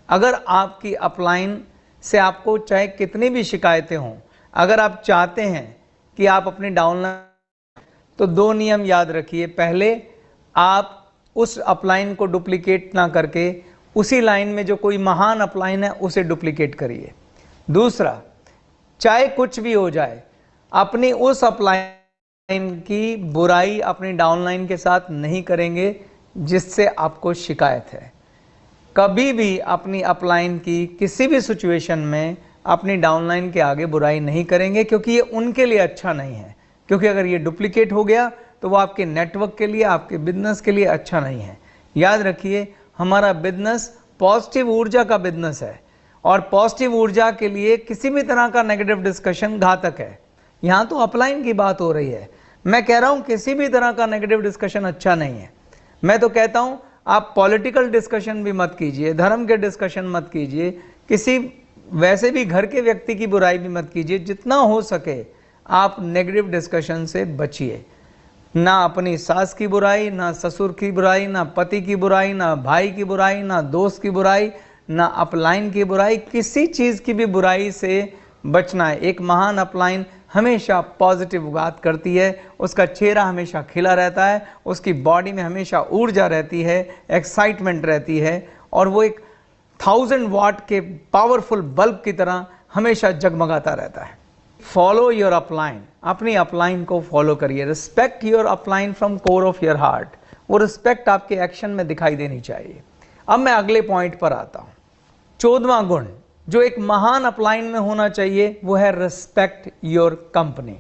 [SPEAKER 1] अगर आपकी अपलाइन से आपको चाहे कितनी भी शिकायतें हों, अगर आप चाहते हैं कि आप अपनी डाउनलाइन, तो 2 नियम याद रखिए। पहले, आप उस अपलाइन को डुप्लीकेट ना करके उसी लाइन में जो कोई महान अपलाइन है उसे डुप्लीकेट करिए। दूसरा, चाहे कुछ भी हो जाए, अपनी उस अपलाइन की बुराई अपनी डाउनलाइन के साथ नहीं करेंगे जिससे आपको शिकायत है। कभी भी अपनी अपलाइन की किसी भी सिचुएशन में अपनी डाउनलाइन के आगे बुराई नहीं करेंगे, क्योंकि ये उनके लिए अच्छा नहीं है। क्योंकि अगर ये डुप्लीकेट हो गया तो वो आपके नेटवर्क के लिए, आपके बिजनेस के लिए अच्छा नहीं है। याद रखिए, हमारा बिजनेस पॉजिटिव ऊर्जा का बिजनेस है और पॉजिटिव ऊर्जा के लिए किसी भी तरह का नेगेटिव डिस्कशन घातक है। यहाँ तो अपलाइन की बात हो रही है, मैं कह रहा हूँ किसी भी तरह का नेगेटिव डिस्कशन अच्छा नहीं है। मैं तो कहता हूँ आप पॉलिटिकल डिस्कशन भी मत कीजिए, धर्म के डिस्कशन मत कीजिए, किसी वैसे भी घर के व्यक्ति की बुराई भी मत कीजिए। जितना हो सके आप नेगेटिव डिस्कशन से बचिए। ना अपनी सास की बुराई, ना ससुर की बुराई, ना पति की बुराई, ना भाई की बुराई, ना दोस्त की बुराई, ना अपलाइन की बुराई, किसी चीज़ की भी बुराई से बचना है। एक महान अपलाइन हमेशा पॉजिटिव बात करती है, उसका चेहरा हमेशा खिला रहता है, उसकी बॉडी में हमेशा ऊर्जा रहती है, एक्साइटमेंट रहती है और वो एक 1000 वाट के पावरफुल बल्ब की तरह हमेशा जगमगाता रहता है। फॉलो योर अपलाइन, अपनी अपलाइन को फॉलो करिए। Respect your upline from core of your heart. वो रिस्पेक्ट आपके एक्शन में दिखाई देनी चाहिए। अब मैं अगले पॉइंट पर आता हूं। 14वां गुण जो एक महान अपलाइन में होना चाहिए वो है रिस्पेक्ट योर कंपनी।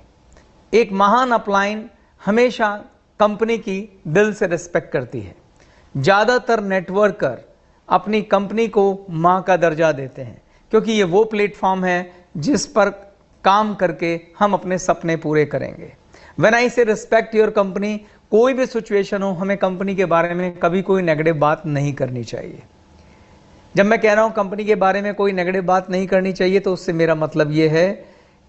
[SPEAKER 1] एक महान अपलाइन हमेशा कंपनी की दिल से रिस्पेक्ट करती है। ज़्यादातर नेटवर्कर अपनी कंपनी को मां का दर्जा देते हैं, क्योंकि ये वो प्लेटफॉर्म है जिस पर काम करके हम अपने सपने पूरे करेंगे। व्हेन आई से रिस्पेक्ट योर कंपनी, कोई भी सिचुएशन हो, हमें कंपनी के बारे में कभी कोई नेगेटिव बात नहीं करनी चाहिए। जब मैं कह रहा हूं कंपनी के बारे में कोई नेगेटिव बात नहीं करनी चाहिए, तो उससे मेरा मतलब यह है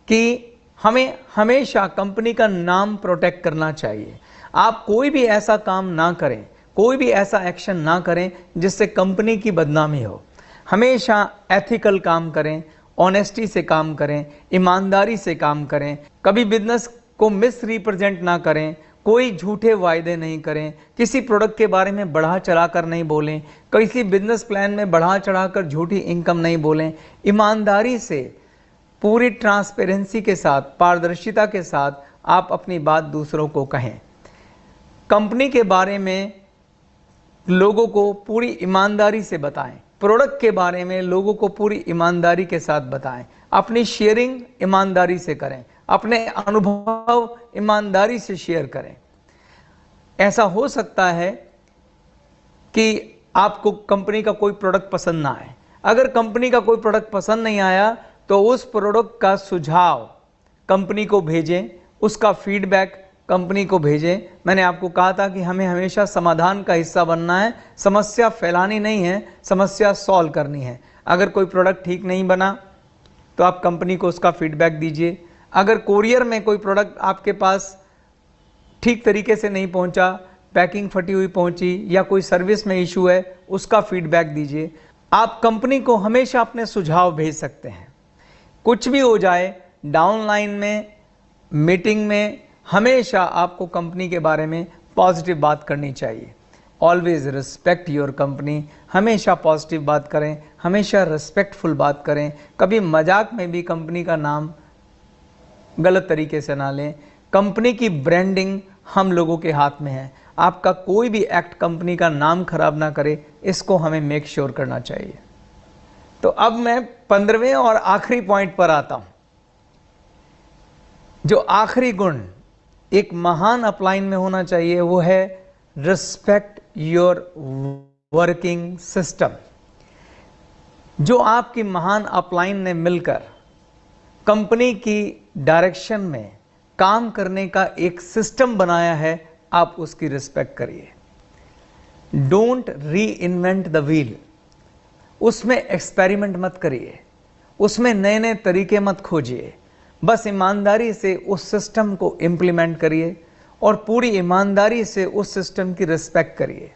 [SPEAKER 1] कि हमें हमेशा कंपनी का नाम प्रोटेक्ट करना चाहिए। आप कोई भी ऐसा काम ना करें, कोई भी ऐसा एक्शन ना करें जिससे कंपनी की बदनामी हो। हमेशा एथिकल काम करें, ऑनेस्टी से काम करें, ईमानदारी से काम करें, कभी बिजनेस को मिस रिप्रेजेंट ना करें, कोई झूठे वायदे नहीं करें, किसी प्रोडक्ट के बारे में बढ़ा चढ़ाकर नहीं बोलें, किसी बिजनेस प्लान में बढ़ा चढ़ाकर झूठी इनकम नहीं बोलें। ईमानदारी से, पूरी ट्रांसपेरेंसी के साथ, पारदर्शिता के साथ आप अपनी बात दूसरों को कहें। कंपनी के बारे में लोगों को पूरी ईमानदारी से बताएं, प्रोडक्ट के बारे में लोगों को पूरी ईमानदारी के साथ बताएं, अपनी शेयरिंग ईमानदारी से करें, अपने अनुभव ईमानदारी से शेयर करें। ऐसा हो सकता है कि आपको कंपनी का कोई प्रोडक्ट पसंद ना आए। अगर कंपनी का कोई प्रोडक्ट पसंद नहीं आया तो उस प्रोडक्ट का सुझाव कंपनी को भेजें, उसका फीडबैक कंपनी को भेजें। मैंने आपको कहा था कि हमें हमेशा समाधान का हिस्सा बनना है, समस्या फैलानी नहीं है, समस्या सॉल्व करनी है। अगर कोई प्रोडक्ट ठीक नहीं बना तो आप कंपनी को उसका फीडबैक दीजिए। अगर कोरियर में कोई प्रोडक्ट आपके पास ठीक तरीके से नहीं पहुंचा, पैकिंग फटी हुई पहुंची या कोई सर्विस में इशू है, उसका फीडबैक दीजिए। आप कंपनी को हमेशा अपने सुझाव भेज सकते हैं। कुछ भी हो जाए, डाउनलाइन में, मीटिंग में, हमेशा आपको कंपनी के बारे में पॉजिटिव बात करनी चाहिए। ऑलवेज रिस्पेक्ट योर कंपनी, हमेशा पॉजिटिव बात करें, हमेशा रिस्पेक्टफुल बात करें। कभी मजाक में भी कंपनी का नाम गलत तरीके से ना लें। कंपनी की ब्रांडिंग हम लोगों के हाथ में है। आपका कोई भी एक्ट कंपनी का नाम खराब ना करे, इसको हमें मेक श्योर करना चाहिए। तो अब मैं 15वें और आखिरी पॉइंट पर आता हूं। जो आखिरी गुण एक महान अपलाइन में होना चाहिए वो है रिस्पेक्ट योर वर्किंग सिस्टम। जो आपकी महान अपलाइन ने मिलकर कंपनी की डायरेक्शन में काम करने का एक सिस्टम बनाया है, आप उसकी रिस्पेक्ट करिए। डोंट री इन्वेंट द व्हील, उसमें एक्सपेरिमेंट मत करिए, उसमें नए नए तरीके मत खोजिए, बस ईमानदारी से उस सिस्टम को इम्प्लीमेंट करिए और पूरी ईमानदारी से उस सिस्टम की रिस्पेक्ट करिए।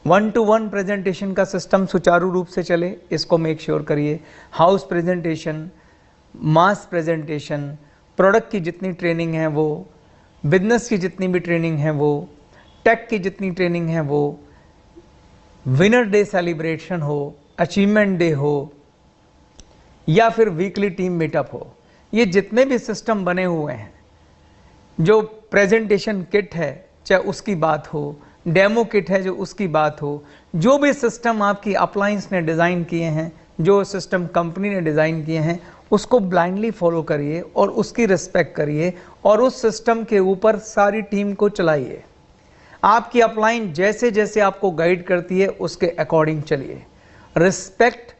[SPEAKER 1] 1-to-1 प्रेजेंटेशन का सिस्टम सुचारू रूप से चले, इसको मेक श्योर करिए। हाउस प्रेजेंटेशन, मास प्रेजेंटेशन, प्रोडक्ट की जितनी ट्रेनिंग है वो, बिजनेस की जितनी भी ट्रेनिंग है वो, टेक की जितनी ट्रेनिंग है वो, विनर डे सेलिब्रेशन हो, अचीवमेंट डे हो या फिर वीकली टीम मीटअप हो, ये जितने भी सिस्टम बने हुए हैं, जो प्रेजेंटेशन किट है चाहे उसकी बात हो, डेमो किट है जो उसकी बात हो, जो भी सिस्टम आपकी अप्लायंस ने डिज़ाइन किए हैं, जो सिस्टम कंपनी ने डिज़ाइन किए हैं, उसको ब्लाइंडली फॉलो करिए और उसकी रिस्पेक्ट करिए और उस सिस्टम के ऊपर सारी टीम को चलाइए। आपकी अपलाइन जैसे जैसे आपको गाइड करती है उसके अकॉर्डिंग चलिए। रिस्पेक्ट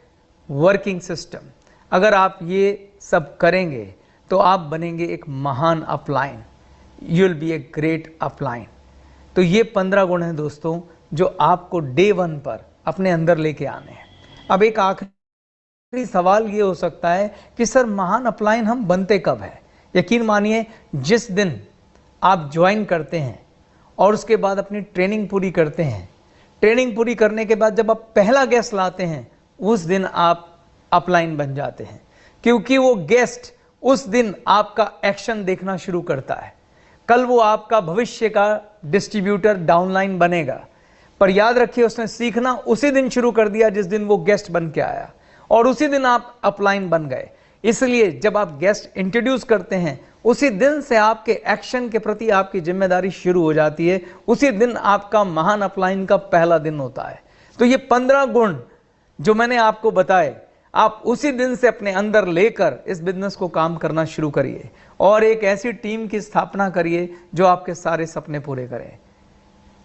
[SPEAKER 1] वर्किंग सिस्टम, अगर आप ये सब करेंगे तो आप बनेंगे एक महान upline, you will be A great upline. तो ये 15 गुण हैं दोस्तों जो आपको डे 1 पर अपने अंदर लेके आने हैं। अब एक आखिरी सवाल ये हो सकता है कि सर महान अपलाइन हम बनते कब है? यकीन मानिए जिस दिन आप ज्वाइन करते हैं और उसके बाद अपनी ट्रेनिंग पूरी करते हैं, ट्रेनिंग पूरी करने के बाद जब आप पहला गेस्ट लाते हैं उस दिन आप अपलाइन बन जाते हैं, क्योंकि वो गेस्ट उस दिन आपका एक्शन देखना शुरू करता है। कल वो आपका भविष्य का डिस्ट्रीब्यूटर डाउनलाइन बनेगा, पर याद रखिए उसने सीखना उसी दिन शुरू कर दिया जिस दिन वो गेस्ट बन के आया और उसी दिन आप अपलाइन बन गए। इसलिए जब आप गेस्ट इंट्रोड्यूस करते हैं उसी दिन से आपके एक्शन के प्रति आपकी जिम्मेदारी शुरू हो जाती है, उसी दिन आपका महान अपलाइन का पहला दिन होता है। तो ये 15 गुण जो मैंने आपको बताए आप उसी दिन से अपने अंदर लेकर इस बिजनेस को काम करना शुरू करिए और एक ऐसी टीम की स्थापना करिए जो आपके सारे सपने पूरे करे।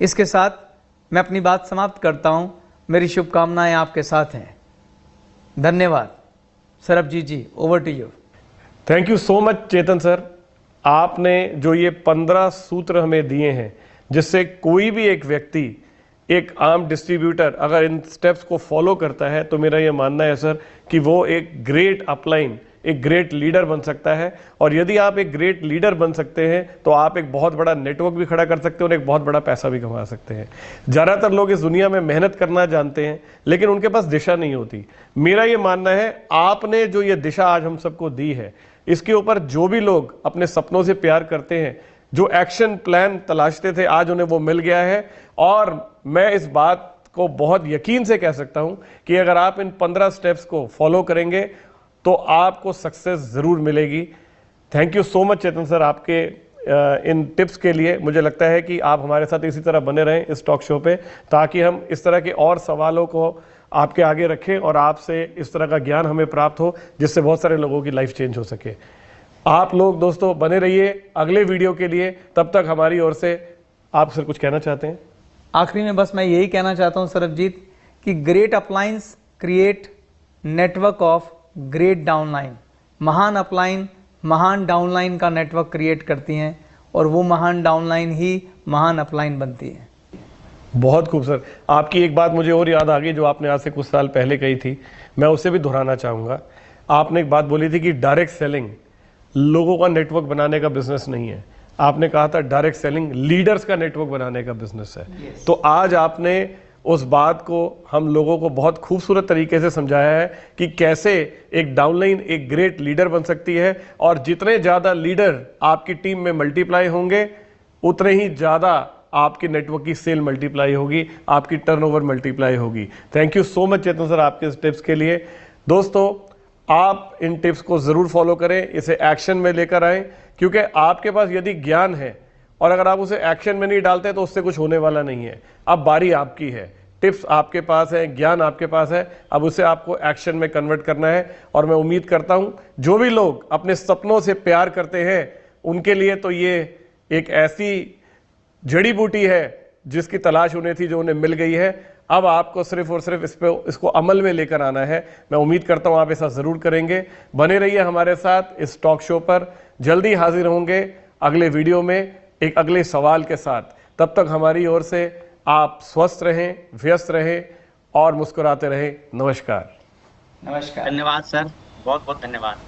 [SPEAKER 1] इसके साथ मैं अपनी बात समाप्त करता हूं। मेरी शुभकामनाएं आपके साथ हैं। धन्यवाद। Sarabjit ji, over to you.
[SPEAKER 3] Thank you so much Chetan sir. आपने जो ये 15 सूत्र हमें दिए हैं जिससे कोई भी एक व्यक्ति, एक आम डिस्ट्रीब्यूटर अगर इन स्टेप्स को फॉलो करता है तो मेरा ये मानना है सर कि वो एक ग्रेट अपलाइन, एक ग्रेट लीडर बन सकता है। और यदि आप एक ग्रेट लीडर बन सकते हैं तो आप एक बहुत बड़ा नेटवर्क भी खड़ा कर सकते हैं और एक बहुत बड़ा पैसा भी कमा सकते हैं। ज़्यादातर लोग इस दुनिया में मेहनत करना जानते हैं लेकिन उनके पास दिशा नहीं होती। मेरा ये मानना है आपने जो ये दिशा आज हम सबको दी है, इसके ऊपर जो भी लोग अपने सपनों से प्यार करते हैं, जो एक्शन प्लान तलाशते थे, आज उन्हें वो मिल गया है। और मैं इस बात को बहुत यकीन से कह सकता हूं कि अगर आप इन 15 स्टेप्स को फॉलो करेंगे तो आपको सक्सेस जरूर मिलेगी। Thank you so much Chetan sir आपके इन टिप्स के लिए। मुझे लगता है कि आप हमारे साथ इसी तरह बने रहें इस टॉक शो पे, ताकि हम इस तरह के और सवालों को आपके आगे रखें और आपसे इस तरह का ज्ञान हमें प्राप्त हो जिससे बहुत सारे लोगों की लाइफ चेंज हो सके। आप लोग दोस्तों बने रहिए अगले वीडियो के लिए। तब तक हमारी ओर से आप सर कुछ कहना चाहते हैं?
[SPEAKER 1] आखिरी में बस मैं यही कहना चाहता हूं सरबजीत कि great अपलाइंस create network of great downline. महान अपलाइन महान डाउनलाइन का नेटवर्क क्रिएट करती हैं और वो महान डाउनलाइन ही महान अपलाइन बनती है।
[SPEAKER 3] बहुत खूब सर। आपकी एक बात मुझे और याद आ गई जो आपने आज से कुछ साल पहले कही थी, मैं उसे भी दोहराना चाहूँगा। आपने एक बात बोली थी कि डायरेक्ट सेलिंग लोगों का नेटवर्क बनाने का बिजनेस नहीं है। आपने कहा था डायरेक्ट सेलिंग लीडर्स का नेटवर्क बनाने का बिजनेस है। तो आज आपने उस बात को हम लोगों को बहुत खूबसूरत तरीके से समझाया है कि कैसे एक डाउनलाइन एक ग्रेट लीडर बन सकती है और जितने ज़्यादा लीडर आपकी टीम में मल्टीप्लाई होंगे उतने ही ज़्यादा आपके नेटवर्क की सेल मल्टीप्लाई होगी, आपकी टर्नओवर मल्टीप्लाई होगी। Thank you so much Chetan sir आपके इस टिप्स के लिए। दोस्तों आप इन टिप्स को ज़रूर फॉलो करें, इसे एक्शन में लेकर आएँ, क्योंकि आपके पास यदि ज्ञान है और अगर आप उसे एक्शन में नहीं डालते तो उससे कुछ होने वाला नहीं है। अब बारी आपकी है, टिप्स आपके पास है, ज्ञान आपके पास है, अब उसे आपको एक्शन में कन्वर्ट करना है। और मैं उम्मीद करता हूं जो भी लोग अपने सपनों से प्यार करते हैं उनके लिए तो ये एक ऐसी जड़ी बूटी है जिसकी तलाश उन्हें थी, जो उन्हें मिल गई है। अब आपको सिर्फ और सिर्फ इसको अमल में लेकर आना है। मैं उम्मीद करता हूं आप ऐसा ज़रूर करेंगे। बने रहिए हमारे साथ इस टॉक शो पर। जल्दी हाजिर होंगे अगले वीडियो में। एक अगले सवाल के साथ। तब तक हमारी ओर से आप स्वस्थ रहें, व्यस्त रहें और मुस्कुराते रहें। नमस्कार।
[SPEAKER 1] नमस्कार।
[SPEAKER 4] धन्यवाद सर, बहुत बहुत धन्यवाद।